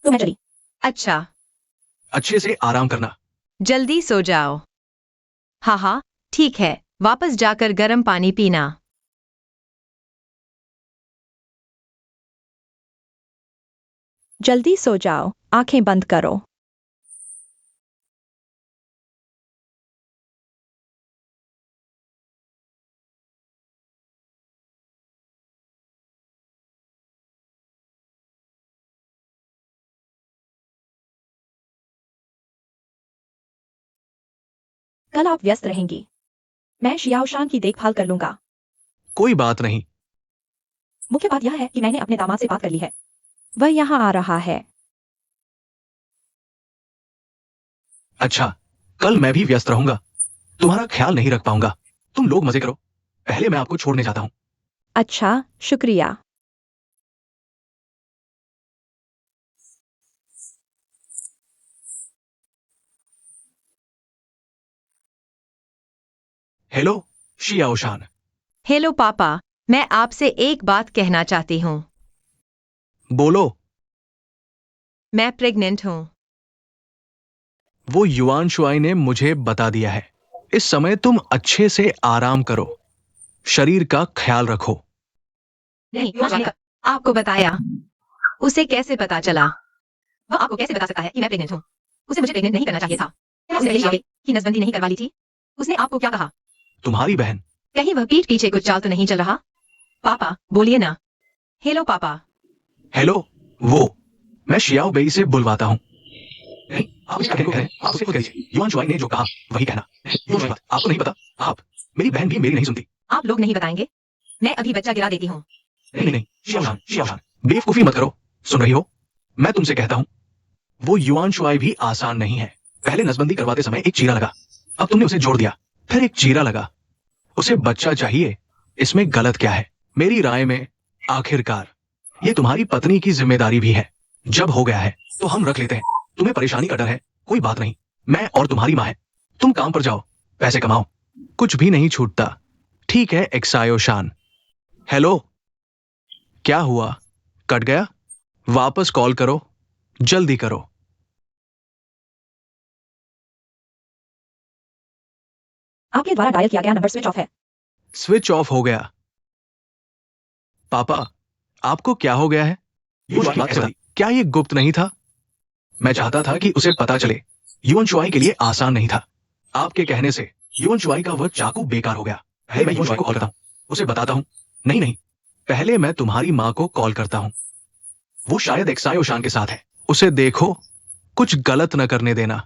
तो मैं चली। अच्छा, अच्छे से आराम करना। जल्दी सो जाओ। हाँ, ठीक है, वापस जाकर गर्म पानी पीना। जल्दी सो जाओ, आंखें बंद करो। कल आप व्यस्त रहेंगी। मैं शियाओशान की देखभाल कर लूंगा। कोई बात नहीं। मुख्य बात यह है कि मैंने अपने दामाद से बात कर ली है। वह यहाँ आ रहा है। अच्छा, कल मैं भी व्यस्त रहूंगा, तुम्हारा ख्याल नहीं रख पाऊंगा। तुम लोग मजे करो, पहले मैं आपको छोड़ने जाता हूँ। अच्छा, शुक्रिया। हेलो शियाओशान। हेलो पापा, मैं आपसे एक बात कहना चाहती हूँ। बोलो। मैं प्रेग्नेंट हूँ। वो युआन शुआई ने मुझे बता दिया है। इस समय तुम अच्छे से आराम करो, शरीर का ख्याल रखो। नहीं, आपको बताया। उसे कैसे पता चला? वह आपको कैसे बता सकता है कि मैं प्रेग्नेंट हूँ? उसे मुझे प्रेग्नेंट नहीं करना चाहिए था। उसे पहले आगे की नसबंदी नहीं करवा ली थी। उसने आपको क्या कहा? तुम्हारी बहन। कहीं वह पीठ पीछे कुछ चाल तो नहीं चल रहा? पापा, बोलिए ना। हेलो पापा। हेलो, वो मैं शियाओ बेई से बुलवाता हूँ। नहीं, आप इसका कहने को करें, आप उसे खुद कहिए। युआन शुआई ने जो कहा वही कहना। युआन शुआई, आपको नहीं पता, आप, मेरी बहन भी मेरी नहीं सुनती। आप लोग नहीं बताएंगे? मैं अभी बच्चा गिरा देती हूँ। नहीं नहीं, शियाओशान, शियाओशान, बेवकूफी मत करो। सुन रही हो? मैं तुमसे कहता हूँ, वो युआन शुआई भी आसान नहीं है। पहले नसबंदी करवाते समय एक चीरा लगा, अब तुमने उसे जोड़ दिया, फिर एक चीरा लगा। उसे बच्चा चाहिए, इसमें गलत क्या है? मेरी राय में आखिरकार ये तुम्हारी पत्नी की जिम्मेदारी भी है। जब हो गया है तो हम रख लेते हैं। तुम्हें परेशानी का डर है, कोई बात नहीं, मैं और तुम्हारी माँ है। तुम काम पर जाओ, पैसे कमाओ, कुछ भी नहीं छूटता। ठीक है एक्सायोशान। हेलो, क्या हुआ? कट गया? वापस कॉल करो, जल्दी करो। आपके द्वारा डायल किया गया नंबर स्विच ऑफ है। स्विच ऑफ हो गया। पापा, आपको क्या हो गया है? युआन शुआई ऐसा, क्या ये गुप्त नहीं था? मैं चाहता था कि उसे पता चले, युआन शुआई के लिए आसान नहीं था। आपके कहने से युआन शुआई का वह चाकू बेकार हो गया। पहले मैं युआन शुआई को कॉल करता हूँ, उसे बताता हूँ। नहीं नहीं, पहले मैं तुम्हारी माँ को कॉल करता हूँ। वो शायद एक्सायोशान के साथ है, उसे देखो, कुछ गलत न करने देना।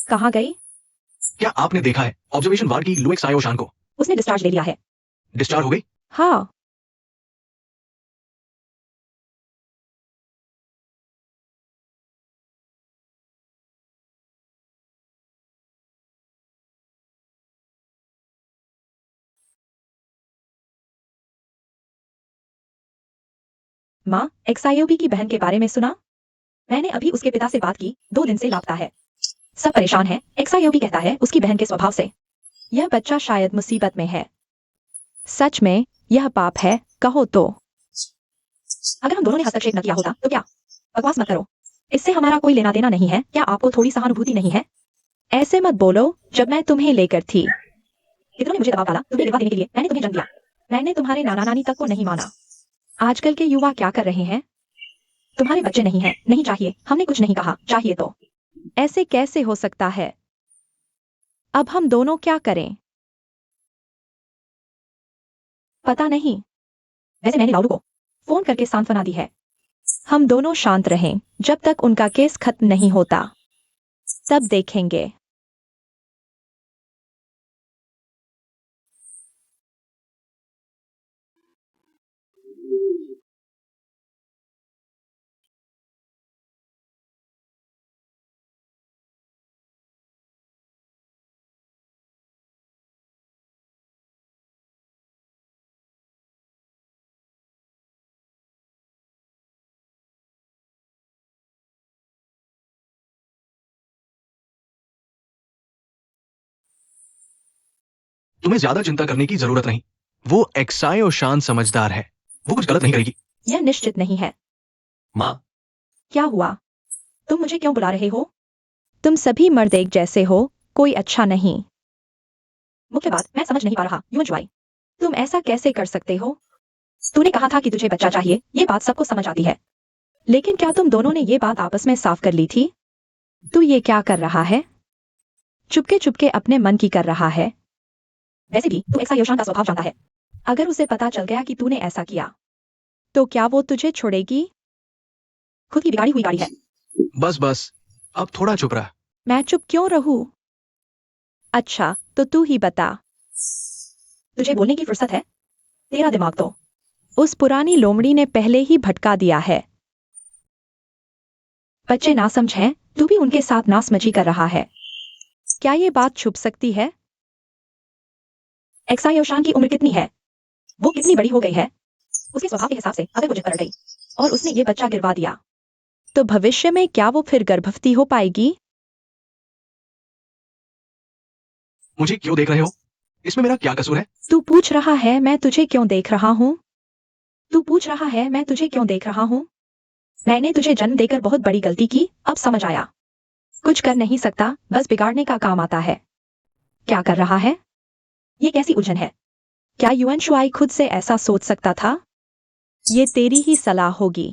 कहाँ गई? क्या आपने देखा है ऑब्जर्वेशन वार्ड की लू एक्सायोशान को? उसने डिस्चार्ज ले लिया है। डिस्चार्ज हो गई? हाँ। माँ, एक्सआईओबी की बहन के बारे में सुना? मैंने अभी उसके पिता से बात की, 2 दिन से लापता है। सब परेशान है। एक्सआईओबी कहता है उसकी बहन के स्वभाव से यह बच्चा शायद मुसीबत में है। सच में यह पाप है, कहो तो। अगर हम दोनों ने हस्तक्षेप न किया होता तो क्या? बकवास मत करो, इससे हमारा कोई लेना देना नहीं है। क्या आपको थोड़ी सहानुभूति नहीं है? ऐसे मत बोलो, जब मैं तुम्हें लेकर थी, इतनों ने मुझे दबाव डाला तुम्हें दिलवा देने के लिए। मैंने तुम्हें जन्म दिया, मैंने तुम्हारे नाना नानी तक को नहीं माना। आजकल के युवा क्या कर रहे हैं? तुम्हारे बच्चे नहीं हैं, नहीं चाहिए, हमने कुछ नहीं कहा, चाहिए तो। ऐसे कैसे हो सकता है? अब हम दोनों क्या करें? पता नहीं। वैसे मैंने लालू को फोन करके सांत्वना दी है। हम दोनों शांत रहें जब तक उनका केस खत्म नहीं होता, तब देखेंगे। तुम्हें ज्यादा चिंता करने की जरूरत नहीं। वो एक्सायोशान समझदार है, वो कुछ गलत नहीं करेगी। यह निश्चित नहीं है। माँ, क्या हुआ? तुम मुझे क्यों बुला रहे हो? तुम सभी मर्द एक जैसे हो, कोई अच्छा नहीं। मुख्य बात मैं समझ नहीं पा रहा, युआन शुआई, तुम ऐसा कैसे कर सकते हो? तूने कहा था कि तुझे बच्चा चाहिए, ये बात सबको समझ आती है। लेकिन क्या तुम दोनों ने ये बात आपस में साफ कर ली थी? तू ये क्या कर रहा है? चुपके चुपके अपने मन की कर रहा है। वैसे भी तू एक्सायोशान का स्वभाव जानता है। अगर उसे पता चल गया कि तूने ऐसा किया, तो क्या वो तुझे छोड़ेगी? खुद की बिगाड़ी हुई गाड़ी है। बस बस, अब थोड़ा चुप रहा। मैं चुप क्यों रहूं? अच्छा, तो तू ही बता। तुझे बोलने की फुर्सत है? तेरा दिमाग तो उस पुरानी लोमड़ी ने पहले ही भटका दिया है। बच्चे नासमझ हैं, तू भी उनके साथ नासमझी कर रहा है। क्या ये बात छुप सकती है? एक्सायोशान की उम्र कितनी है? वो कितनी बड़ी हो गई है? उसके स्वभाव के हिसाब से अगर वो जिद पर अड़ गई और उसने ये बच्चा गिरवा दिया, तो भविष्य में क्या वो फिर गर्भवती हो पाएगी? मुझे क्यों देख रहे हो? इसमें मेरा क्या कसूर है? तू पूछ रहा है मैं तुझे क्यों देख रहा हूँ? तू पूछ रहा है मैं तुझे क्यों देख रहा हूँ? मैंने तुझे जन्म देकर बहुत बड़ी गलती की, अब समझ आया। कुछ कर नहीं सकता, बस बिगाड़ने का काम आता है। क्या कर रहा है? ये कैसी उलझन है? क्या युआन शुआई खुद से ऐसा सोच सकता था? ये तेरी ही सलाह होगी।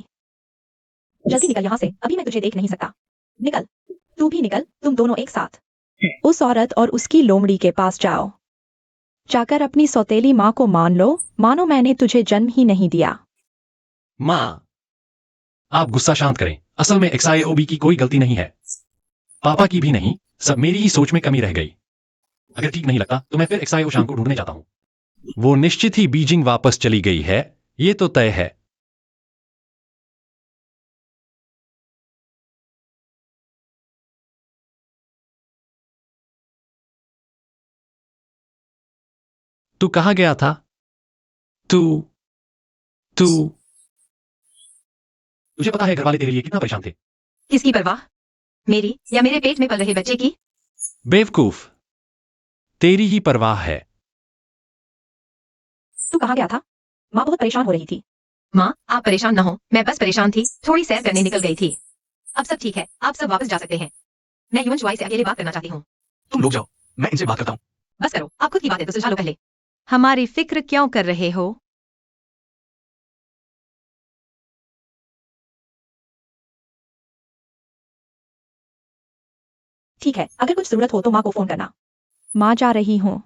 जल्दी निकल यहाँ से, अभी मैं तुझे देख नहीं सकता। निकल, तू भी निकल, तुम दोनों एक साथ। उस औरत और उसकी लोमड़ी के पास जाओ। जाकर अपनी सौतेली माँ को मान लो, मानो मैंने तुझे जन्म ही नहीं दिया। माँ, आप गुस्सा शांत करें। असल में XIOB की कोई गलती नहीं है, पापा की भी नहीं, सब मेरी ही सोच में कमी रह गई। अगर ठीक नहीं लगता तो मैं फिर XIO शान को ढूंढने जाता हूँ। वो निश्चित ही बीजिंग वापस चली गई है, ये तो तय है। तू कहाँ गया था? तू तू तुझे पता है घर वाले तेरे लिए कितना परेशान थे? किसकी परवाह, मेरी या मेरे पेट में पल रहे बच्चे की? बेवकूफ, तेरी ही परवाह है। तू कहाँ गया था? माँ बहुत परेशान हो रही थी। माँ, आप परेशान न हो, मैं बस परेशान थी, थोड़ी सैर करने निकल गई थी। अब सब ठीक है, आप सब वापस जा सकते हैं। मैं ह्यूमन चॉइस से अकेले बात करना चाहती हूँ। तुम लोग जाओ, मैं इनसे बात करता हूँ। बस करो, आप खुद की बातें तो सुलझा लो पहले। हमारी फिक्र क्यों कर रहे हो? ठीक है, अगर कुछ जरूरत हो तो माँ को फोन करना। माँ जा रही हूँ।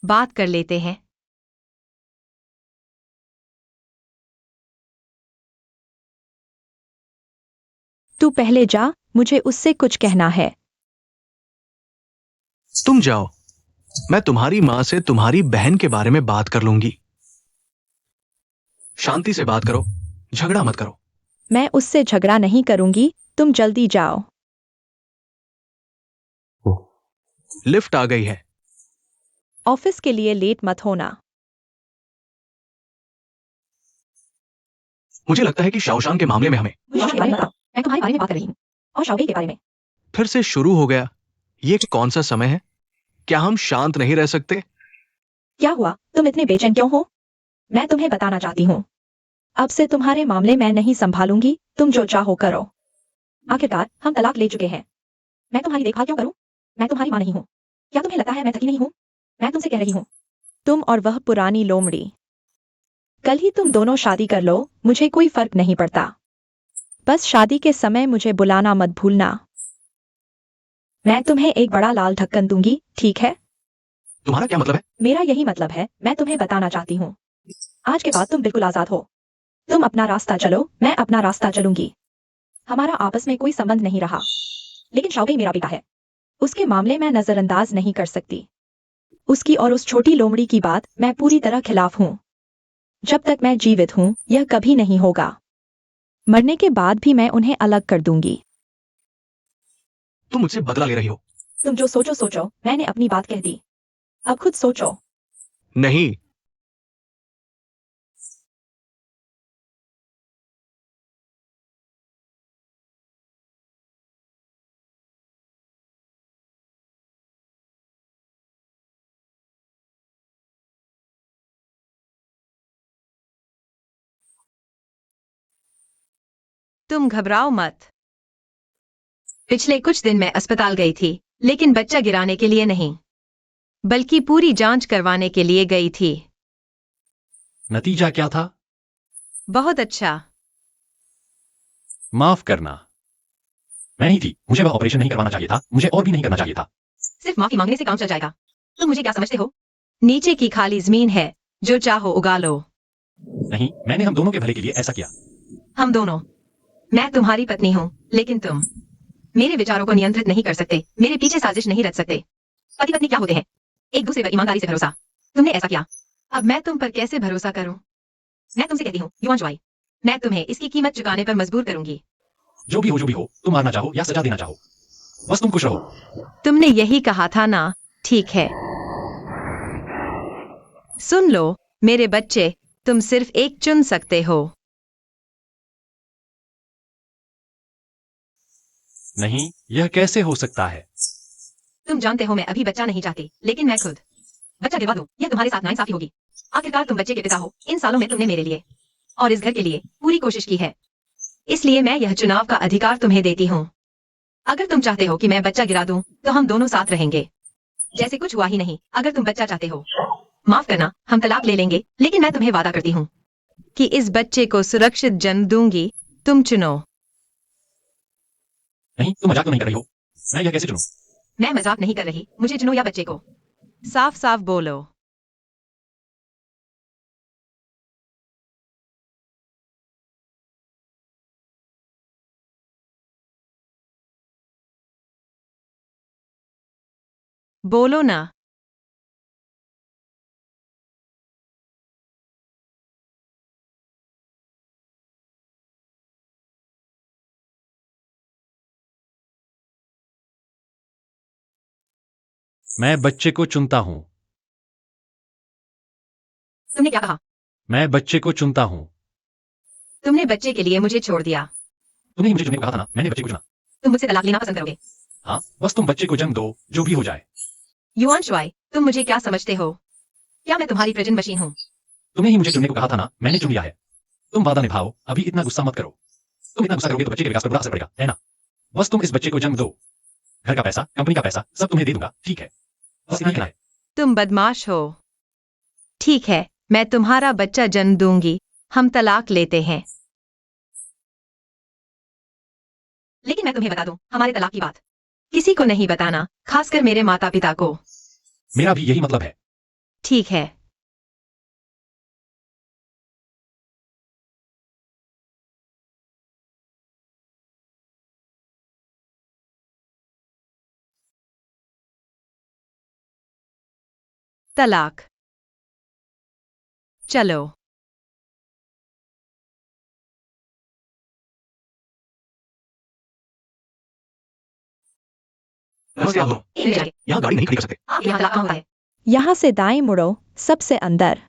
बात कर लेते हैं। तू पहले जा, मुझे उससे कुछ कहना है। तुम जाओ, मैं तुम्हारी माँ से तुम्हारी बहन के बारे में बात कर लूंगी। शांति से बात करो, झगड़ा मत करो। मैं उससे झगड़ा नहीं करूंगी, तुम जल्दी जाओ। लिफ्ट आ गई है। ऑफिस के लिए लेट मत होना। मुझे लगता है कि शाओशान के मामले में हमें मुझे के बारे में बताओ, मैं तुम्हारे बारे में बात कर रही हूँ और शाओगे के बारे में। फिर से शुरू हो गया। ये कौन सा समय है? क्या हम शांत नहीं रह सकते? क्या हुआ, तुम इतने बेचैन क्यों हो? मैं तुम्हें बताना चाहती हूँ, अब से तुम्हारे मामले मैं नहीं संभालूंगी, तुम जो चाहो करो। आखिरकार हम तलाक ले चुके हैं। मैं तुम्हारी देखभाल क्यों करूं? मैं तुम्हारी माँ नहीं हूँ। क्या तुम्हें लगता है मैं थकी नहीं हूँ? मैं तुमसे कह रही हूँ, तुम और वह पुरानी लोमड़ी, कल ही तुम दोनों शादी कर लो, मुझे कोई फर्क नहीं पड़ता। बस शादी के समय मुझे बुलाना मत भूलना। मैं तुम्हें एक बड़ा लाल ढक्कन दूंगी, ठीक है? तुम्हारा क्या मतलब है? मेरा यही मतलब है, मैं तुम्हें बताना चाहती हूँ, आज के बाद तुम बिल्कुल आजाद हो। तुम अपना रास्ता चलो, मैं अपना रास्ता चलूंगी। हमारा आपस में कोई संबंध नहीं रहा, लेकिन शाओगे मेरा बेटा है, उसके मामले में नजरअंदाज नहीं कर सकती। उसकी और उस छोटी लोमड़ी की बात मैं पूरी तरह खिलाफ हूँ। जब तक मैं जीवित हूँ यह कभी नहीं होगा। मरने के बाद भी मैं उन्हें अलग कर दूंगी। तुम मुझसे बदला ले रही हो। तुम जो सोचो सोचो, मैंने अपनी बात कह दी, अब खुद सोचो। नहीं, तुम घबराओ मत। पिछले कुछ दिन मैं अस्पताल गई थी, लेकिन बच्चा गिराने के लिए नहीं, बल्कि पूरी जांच करवाने के लिए गई थी। नतीजा क्या था? बहुत अच्छा। माफ करना, मैं नहीं थी, मुझे वह ऑपरेशन नहीं करवाना चाहिए था, मुझे और भी नहीं करना चाहिए था। सिर्फ माफी मांगने से काम चल जाएगा? तुम मुझे क्या समझते हो? नीचे की खाली जमीन है, जो चाहो उगा लो। नहीं, मैंने हम दोनों के भले के लिए ऐसा किया। हम दोनों? मैं तुम्हारी पत्नी हूँ, लेकिन तुम मेरे विचारों को नियंत्रित नहीं कर सकते, मेरे पीछे साजिश नहीं रच सकते। पति पत्नी क्या होते हैं? एक दूसरे पर ईमानदारी से भरोसा। तुमने ऐसा किया, अब मैं तुम पर कैसे भरोसा करूं? मैं तुमसे कहती हूँ, युवान ज्वाई, मैं तुम्हें इसकी कीमत चुकाने पर मजबूर करूंगी। जो भी हो, तुम मारना चाहो या सजा देना चाहो, बस तुम खुश रहो। तुमने यही कहा था ना? ठीक है, सुन लो मेरे बच्चे, तुम सिर्फ एक चुन सकते हो। नहीं, यह कैसे हो सकता है? तुम जानते हो मैं अभी बच्चा नहीं चाहती, लेकिन मैं खुद बच्चा गिरवा दूं, यह तुम्हारे साथ नाइंसाफी होगी। आखिरकार तुम बच्चे के पिता हो, इन सालों में तुमने मेरे लिए और इस घर के लिए पूरी कोशिश की है। इसलिए मैं यह चुनाव का अधिकार तुम्हें देती हूँ। अगर तुम चाहते हो कि मैं बच्चा गिरा दूं, तो हम दोनों साथ रहेंगे जैसे कुछ हुआ ही नहीं। अगर तुम बच्चा चाहते हो, माफ करना, हम तलाक ले लेंगे, लेकिन मैं तुम्हें वादा करती हूँ कि इस बच्चे को सुरक्षित जन्म दूंगी। तुम चुनो। नहीं, तुम मजाक तो नहीं कर रही हो? मैं यह कैसे चुनूं? मैं मजाक नहीं कर रही, मुझे चुनो या बच्चे को। साफ साफ बोलो। बोलो ना। मैं बच्चे को चुनता हूं। तुमने क्या कहा? मैं बच्चे को चुनता हूं। तुमने बच्चे के लिए मुझे छोड़ दिया। तुमने ही मुझे चुनने को कहा था ना, मैंने बच्चे को चुना। तुम मुझसे तलाक लेना पसंद करोगे? हाँ, बस तुम बच्चे को जन्म दो, जो भी हो जाए। युआन शुआई, तुम मुझे क्या समझते हो? क्या मैं तुम्हारी प्रजन मशीन हूँ? तुमने ही मुझे चुनने को कहा था ना, मैंने चुन लिया है। तुम वादा निभाओ, अभी इतना गुस्सा मत करो। तुम इतना गुस्सा करोगे तो बच्चे के विकास पर बुरा असर पड़ेगा, है ना? बस तुम इस बच्चे को जन्म दो। घर का पैसा, कंपनी का पैसा, सब तुम्हें दे दूंगा, ठीक है? बस इतना कहना है। तुम बदमाश हो। ठीक है, मैं तुम्हारा बच्चा जन्म दूंगी। हम तलाक लेते हैं। लेकिन मैं तुम्हें बता दूं, हमारे तलाक की बात किसी को नहीं बताना, खासकर मेरे माता पिता को। मेरा भी यही मतलब है। ठीक है। तलाक। चलो। नमस्ते आप दोनों। एक मिनट, यहाँ गाड़ी नहीं खड़ी कर सकते। आप यहाँ तलाक कहाँ होता है? यहाँ से दाएं मुड़ो, सबसे अंदर।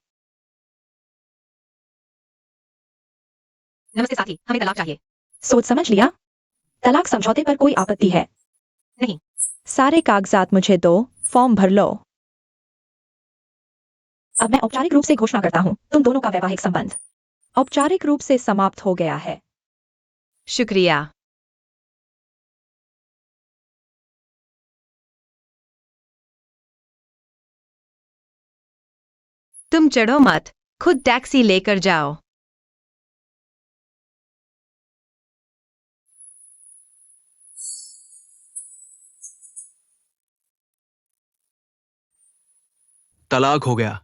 नमस्ते साथी, हमें तलाक चाहिए। सोच समझ लिया? तलाक समझौते पर कोई आपत्ति है? नहीं। सारे कागजात मुझे दो, फॉर्म भर लो। अब मैं औपचारिक रूप से घोषणा करता हूँ, तुम दोनों का वैवाहिक संबंध औपचारिक रूप से समाप्त हो गया है। शुक्रिया। तुम चढ़ो मत, खुद टैक्सी लेकर जाओ। तलाक हो गया।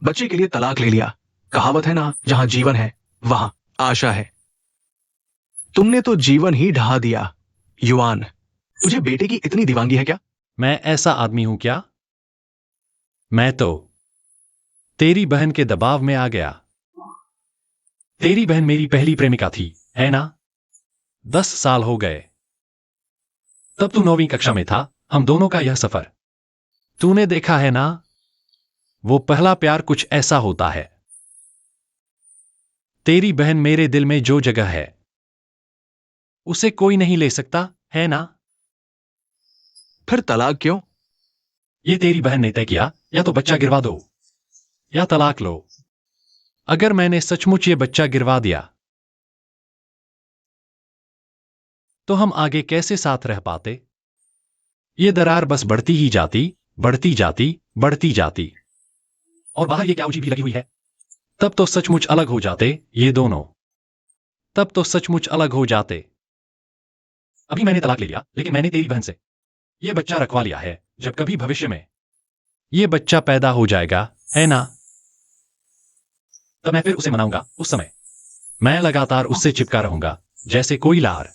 बच्चे के लिए तलाक ले लिया। कहावत है ना, जहां जीवन है वहां आशा है। तुमने तो जीवन ही ढहा दिया। युआन, तुझे बेटे की इतनी दीवानगी है क्या? मैं ऐसा आदमी हूं क्या? मैं तो तेरी बहन के दबाव में आ गया। तेरी बहन मेरी पहली प्रेमिका थी, है ना? 10 साल हो गए। तब तू 9वीं कक्षा में था, हम दोनों का यह सफर तूने देखा है ना? वो पहला प्यार कुछ ऐसा होता है। तेरी बहन मेरे दिल में जो जगह है, उसे कोई नहीं ले सकता, है ना? फिर तलाक क्यों? ये तेरी बहन ने तय किया, या तो बच्चा गिरवा दो या तलाक लो। अगर मैंने सचमुच ये बच्चा गिरवा दिया, तो हम आगे कैसे साथ रह पाते? ये दरार बस बढ़ती ही जाती, बढ़ती जाती, बढ़ती जाती। और बाहर ये क्या ऊंची भी लगी हुई है। तब तो सचमुच अलग हो जाते ये दोनों। तब तो सचमुच अलग हो जाते। अभी मैंने तलाक ले लिया, लेकिन मैंने तेरी बहन से ये बच्चा रखवा लिया है। जब कभी भविष्य में ये बच्चा पैदा हो जाएगा, है ना? तब मैं फिर उसे मनाऊंगा। उस समय मैं लगातार उससे चिपका रहूंगा, जैसे कोई लार।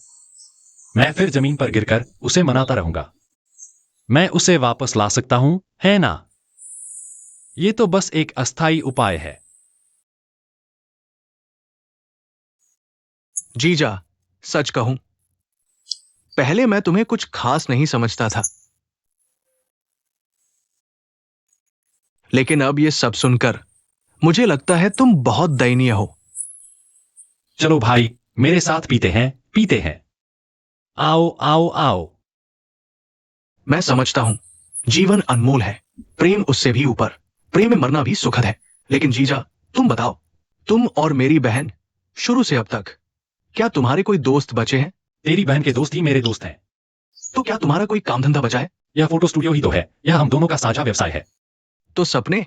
मैं फिर जमीन पर गिरकर उसे मनाता रहूंगा। मैं उसे वापस ला सकता हूं, है ना? ये तो बस एक अस्थायी उपाय है। जीजा, सच कहूं, पहले मैं तुम्हें कुछ खास नहीं समझता था, लेकिन अब ये सब सुनकर मुझे लगता है तुम बहुत दयनीय हो। चलो भाई, मेरे साथ पीते हैं, पीते हैं। आओ आओ आओ। मैं समझता हूं, जीवन अनमोल है, प्रेम उससे भी ऊपर। प्रेम में मरना भी सुखद है। लेकिन जीजा, तुम बताओ, तुम और मेरी बहन शुरू से अब तक क्या तुम्हारे कोई दोस्त बचे हैं? तेरी बहन के दोस्त ही मेरे दोस्त हैं। तो क्या तुम्हारा कोई काम धंधा बचा है? यह फोटो स्टूडियो ही तो है, यह हम दोनों का साझा व्यवसाय है। तो सपने?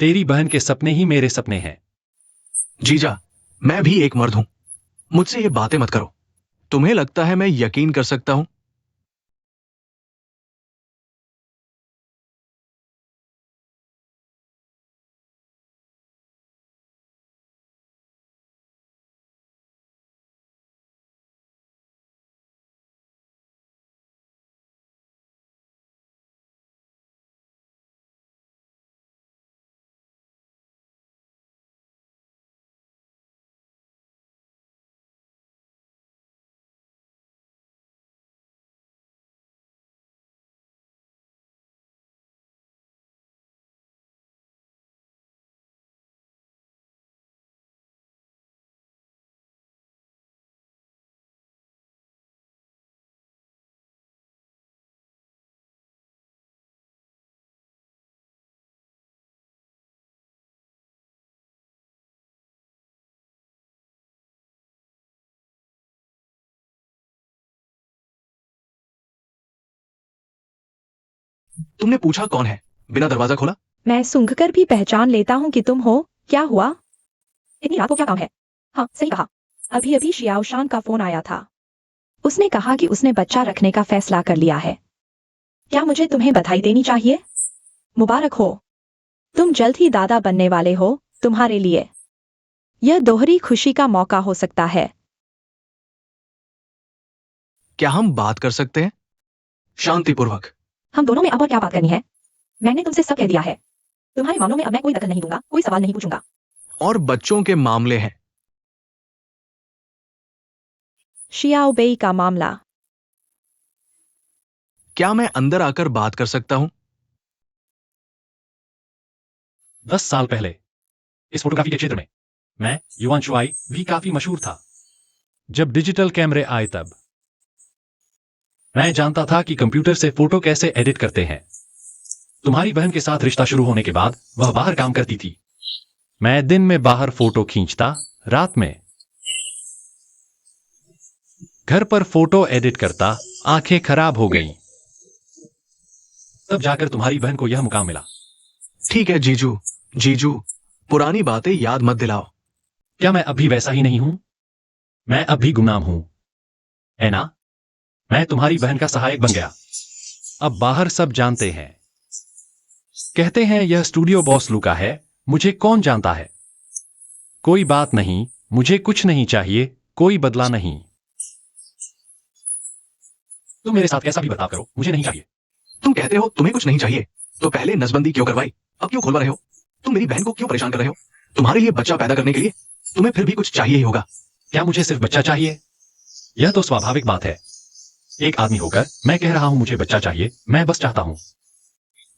तेरी बहन के सपने ही मेरे सपने हैं। जीजा, मैं भी एक मर्द हूं, मुझसे ये बातें मत करो। तुम्हें लगता है मैं यकीन कर सकता हूं? तुमने पूछा कौन है, बिना दरवाजा खोला? मैं सूंघकर भी पहचान लेता हूँ कि तुम हो। क्या हुआ? इतनी रात को क्या काम है? हाँ, सही कहा। अभी अभी शियाओशान का फोन आया था। उसने कहा कि उसने बच्चा रखने का फैसला कर लिया है। क्या मुझे तुम्हें बधाई देनी चाहिए? मुबारक हो, तुम जल्द ही दादा बनने वाले हो। तुम्हारे लिए यह दोहरी खुशी का मौका हो सकता है। क्या हम बात कर सकते हैं? शांतिपूर्वक। हम दोनों में अब और क्या बात करनी है? मैंने तुमसे सब कह दिया है। तुम्हारे मामलों में अब मैं कोई दखल नहीं दूंगा, कोई सवाल नहीं पूछूंगा। और बच्चों के मामले हैं। शियाओ बेई का मामला। क्या मैं अंदर आकर बात कर सकता हूं? 10 साल पहले इस फोटोग्राफी के क्षेत्र में मैं युवान शुआई भी काफी मशहूर था। जब डिजिटल कैमरे आए तब मैं जानता था कि कंप्यूटर से फोटो कैसे एडिट करते हैं। तुम्हारी बहन के साथ रिश्ता शुरू होने के बाद वह बाहर काम करती थी। मैं दिन में बाहर फोटो खींचता, रात में घर पर फोटो एडिट करता। आंखें खराब हो गईं। तब जाकर तुम्हारी बहन को यह मुकाम मिला। ठीक है जीजू, जीजू, पुरानी बातें याद मत दिलाओ। क्या मैं अभी वैसा ही नहीं हूं? मैं अब भी गुमनाम हूं, है ना? मैं तुम्हारी बहन का सहायक बन गया। अब बाहर सब जानते हैं। कहते हैं यह स्टूडियो बॉस लुका है। मुझे कौन जानता है? कोई बात नहीं, मुझे कुछ नहीं चाहिए, कोई बदला नहीं। तुम मेरे साथ कैसा भी बर्ताव करो, मुझे नहीं चाहिए। तुम कहते हो तुम्हें कुछ नहीं चाहिए, तो पहले नसबंदी क्यों करवाई? अब क्यों खुलवा रहे हो? तुम मेरी बहन को क्यों परेशान कर रहे हो? तुम्हारे लिए बच्चा पैदा करने के लिए तुम्हें फिर भी कुछ चाहिए ही होगा। क्या मुझे सिर्फ बच्चा चाहिए? यह तो स्वाभाविक बात है। एक आदमी होकर मैं कह रहा हूं मुझे बच्चा चाहिए। मैं बस चाहता हूं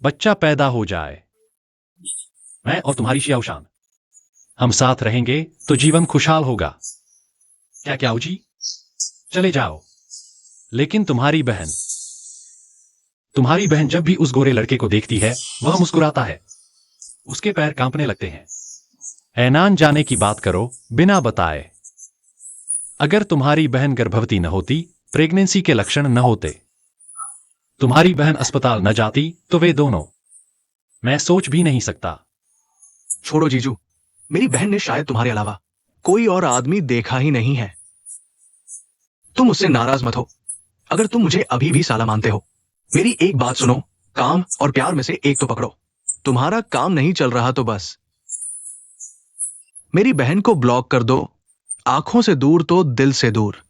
बच्चा पैदा हो जाए। मैं और तुम्हारी शियाओशान हम साथ रहेंगे तो जीवन खुशहाल होगा। क्या क्या जी? चले जाओ। लेकिन तुम्हारी बहन जब भी उस गोरे लड़के को देखती है वह मुस्कुराता है। उसके पैर कांपने लगते हैं। ऐनान जाने की बात करो बिना बताए। अगर तुम्हारी बहन गर्भवती न होती, प्रेगनेंसी के लक्षण न होते, तुम्हारी बहन अस्पताल न जाती, तो वे दोनों, मैं सोच भी नहीं सकता। छोड़ो जीजू, मेरी बहन ने शायद तुम्हारे अलावा कोई और आदमी देखा ही नहीं है। तुम उससे नाराज मत हो। अगर तुम मुझे अभी भी साला मानते हो, मेरी एक बात सुनो, काम और प्यार में से एक तो पकड़ो। तुम्हारा काम नहीं चल रहा तो बस मेरी बहन को ब्लॉक कर दो। आंखों से दूर तो दिल से दूर।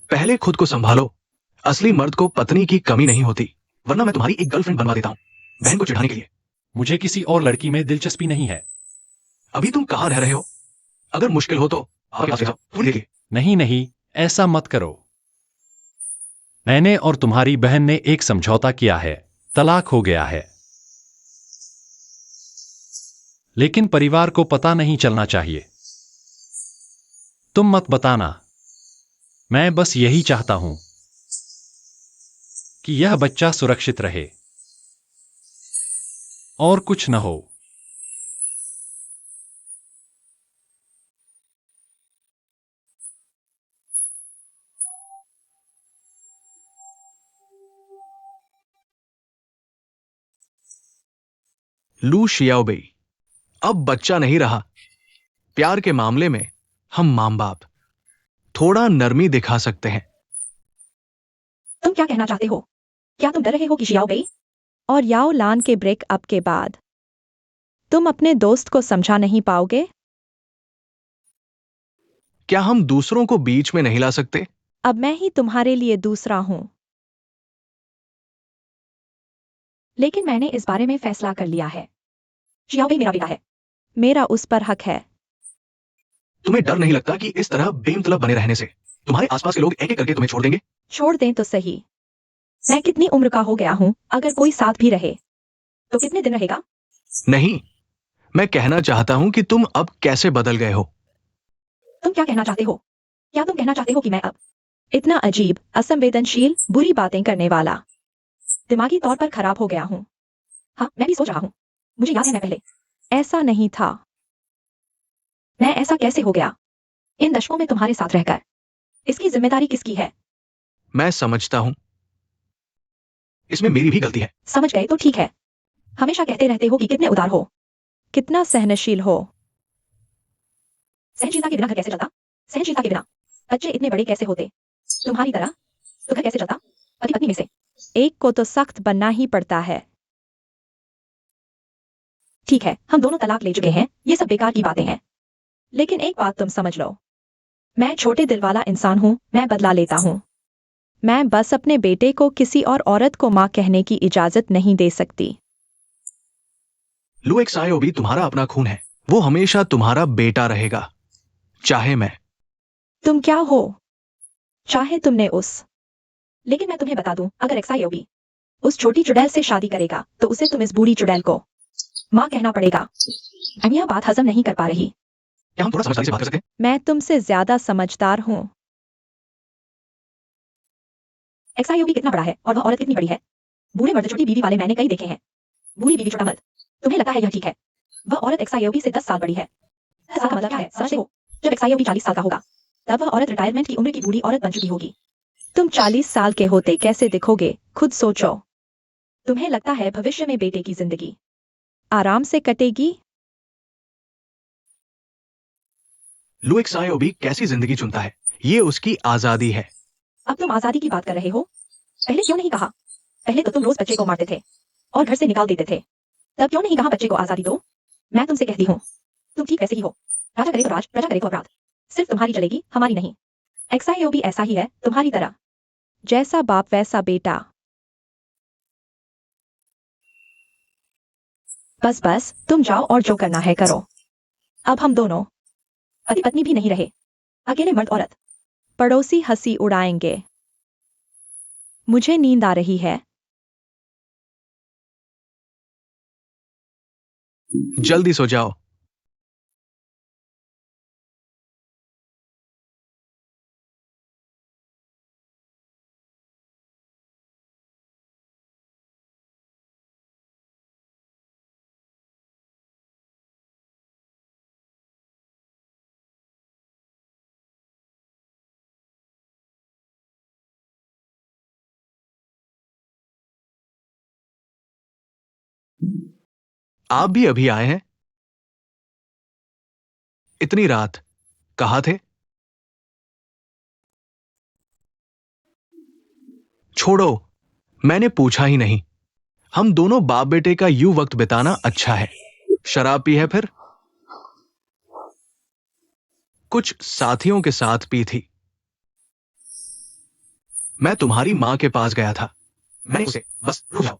पहले खुद को संभालो। असली मर्द को पत्नी की कमी नहीं होती, वरना मैं तुम्हारी एक गर्लफ्रेंड बनवा देता हूं, बहन को चिढ़ाने के लिए। मुझे किसी और लड़की में दिलचस्पी नहीं है। अभी तुम कहां रह रहे हो? अगर मुश्किल हो तो आप यहाँ से जाओ, थोड़ी देर के लिए। नहीं नहीं, ऐसा मत करो। मैंने और तुम्हारी बहन ने एक समझौता किया है, तलाक हो गया है। लेकिन परिवार को पता नहीं चलना चाहिए। तुम मत बताना। मैं बस यही चाहता हूं कि यह बच्चा सुरक्षित रहे और कुछ न हो। लू शियाओबेई, अब बच्चा नहीं रहा। प्यार के मामले में हम मां बाप थोड़ा नरमी दिखा सकते हैं। तुम क्या कहना चाहते हो? क्या तुम डर रहे हो कि शियाओ बेई और याओ लान के ब्रेकअप के बाद तुम अपने दोस्त को समझा नहीं पाओगे? क्या हम दूसरों को बीच में नहीं ला सकते? अब मैं ही तुम्हारे लिए दूसरा हूं। लेकिन मैंने इस बारे में फैसला कर लिया है। शियाओ बेई मेरा बेटा है। मेरा उस पर हक है। तुम्हें डर नहीं लगता कि इस तरह बेमतलब बने रहने से तुम्हारे आसपास के लोग एक एक करके तुम्हें छोड़ देंगे? छोड़ दें तो सही। मैं कितनी उम्र का हो गया हूं? अगर कोई साथ भी रहे तो कितने दिन रहेगा? नहीं, मैं कहना चाहता हूं कि तुम अब कैसे बदल गए हो। तुम क्या कहना चाहते हो? क्या तुम कहना चाहते हो कि मैं अब इतना अजीब, असंवेदनशील, बुरी बातें करने वाला, दिमागी तौर पर खराब हो गया हूं? हाँ, मैं भी सोच रहा हूं। मुझे याद है मैं पहले ऐसा नहीं था। मैं ऐसा कैसे हो गया? इन दशकों में तुम्हारे साथ रहकर। इसकी जिम्मेदारी किसकी है? मैं समझता हूं, इसमें मेरी भी गलती है। समझ गए तो ठीक है। हमेशा कहते रहते हो कि कितने उदार हो, कितना सहनशील हो। सहनशीलता के बिना घर कैसे चलता? सहनशीलता के बिना बच्चे इतने बड़े कैसे होते? तुम्हारी तरह तो घर कैसे चलता? पति पत्नी में से एक को तो सख्त बनना ही पड़ता है। ठीक है, हम दोनों तलाक ले चुके हैं, ये सब बेकार की बातें हैं। लेकिन एक बात तुम समझ लो, मैं छोटे दिल वाला इंसान हूं, मैं बदला लेता हूं। मैं बस अपने बेटे को किसी और औरत को मां कहने की इजाजत नहीं दे सकती। लू एक्सायोबी तुम्हारा अपना खून है, वो हमेशा तुम्हारा बेटा रहेगा, चाहे मैं। तुम क्या हो? चाहे तुमने लेकिन मैं तुम्हें बता दूं, अगर एक्सायोबी उस छोटी चुड़ैल से शादी करेगा तो उसे तुम इस बूढ़ी चुड़ैल को मां कहना पड़ेगा। मैं यह बात हजम नहीं कर पा रही। क्या हम थोड़ा समझदारी से बात कर सकते हैं? मैं तुमसे ज्यादा समझदार हूं। एक्सायोबी कितना बड़ा है और वह औरत कितनी बड़ी है? बूढ़े मर्द छोटी बीवी वाले मैंने कई देखे हैं। बूढ़ी बीवी छोटा मर्द। तुम्हें लगता है यह ठीक है? वह औरत एक्सायोबी से 10 साल बड़ी है। 10 साल का मतलब क्या है समझते हो? जब एक्सायोबी 40 साल का होगा तब वह औरत रिटायरमेंट की उम्र की बूढ़ी औरत बन चुकी होगी। तुम 40 साल के होते कैसे दिखोगे, खुद सोचो। तुम्हें लगता है भविष्य में बेटे की जिंदगी आराम से कटेगी? लू एक्सायोबी कैसी जिंदगी चुनता है, ये उसकी आजादी है। अब तुम आजादी की बात कर रहे हो? पहले क्यों नहीं कहा? पहले तो तुम रोज बच्चे को मारते थे और घर से निकाल देते थे। तब क्यों नहीं कहा बच्चे को आजादी दो? मैं तुमसे कहती हूँ, तुम ठीक वैसे ही हो। राजा करे तो राज, प्रजा करे तो अपराध। सिर्फ तुम्हारी चलेगी, हमारी नहीं। एक्सायोबी ऐसा ही है, तुम्हारी तरह। जैसा बाप वैसा बेटा। बस बस, तुम जाओ और जो करना है करो। अब हम दोनों पति पत्नी भी नहीं रहे, अकेले मर्द औरत। पड़ोसी हंसी उड़ाएंगे। मुझे नींद आ रही है। जल्दी सो जाओ। आप भी अभी आए हैं? इतनी रात कहाँ थे? छोड़ो, मैंने पूछा ही नहीं। हम दोनों बाप बेटे का यूं वक्त बिताना अच्छा है। शराब पी है फिर? कुछ साथियों के साथ पी थी। मैं तुम्हारी मां के पास गया था। मैंने उसे बस रुक जाओ।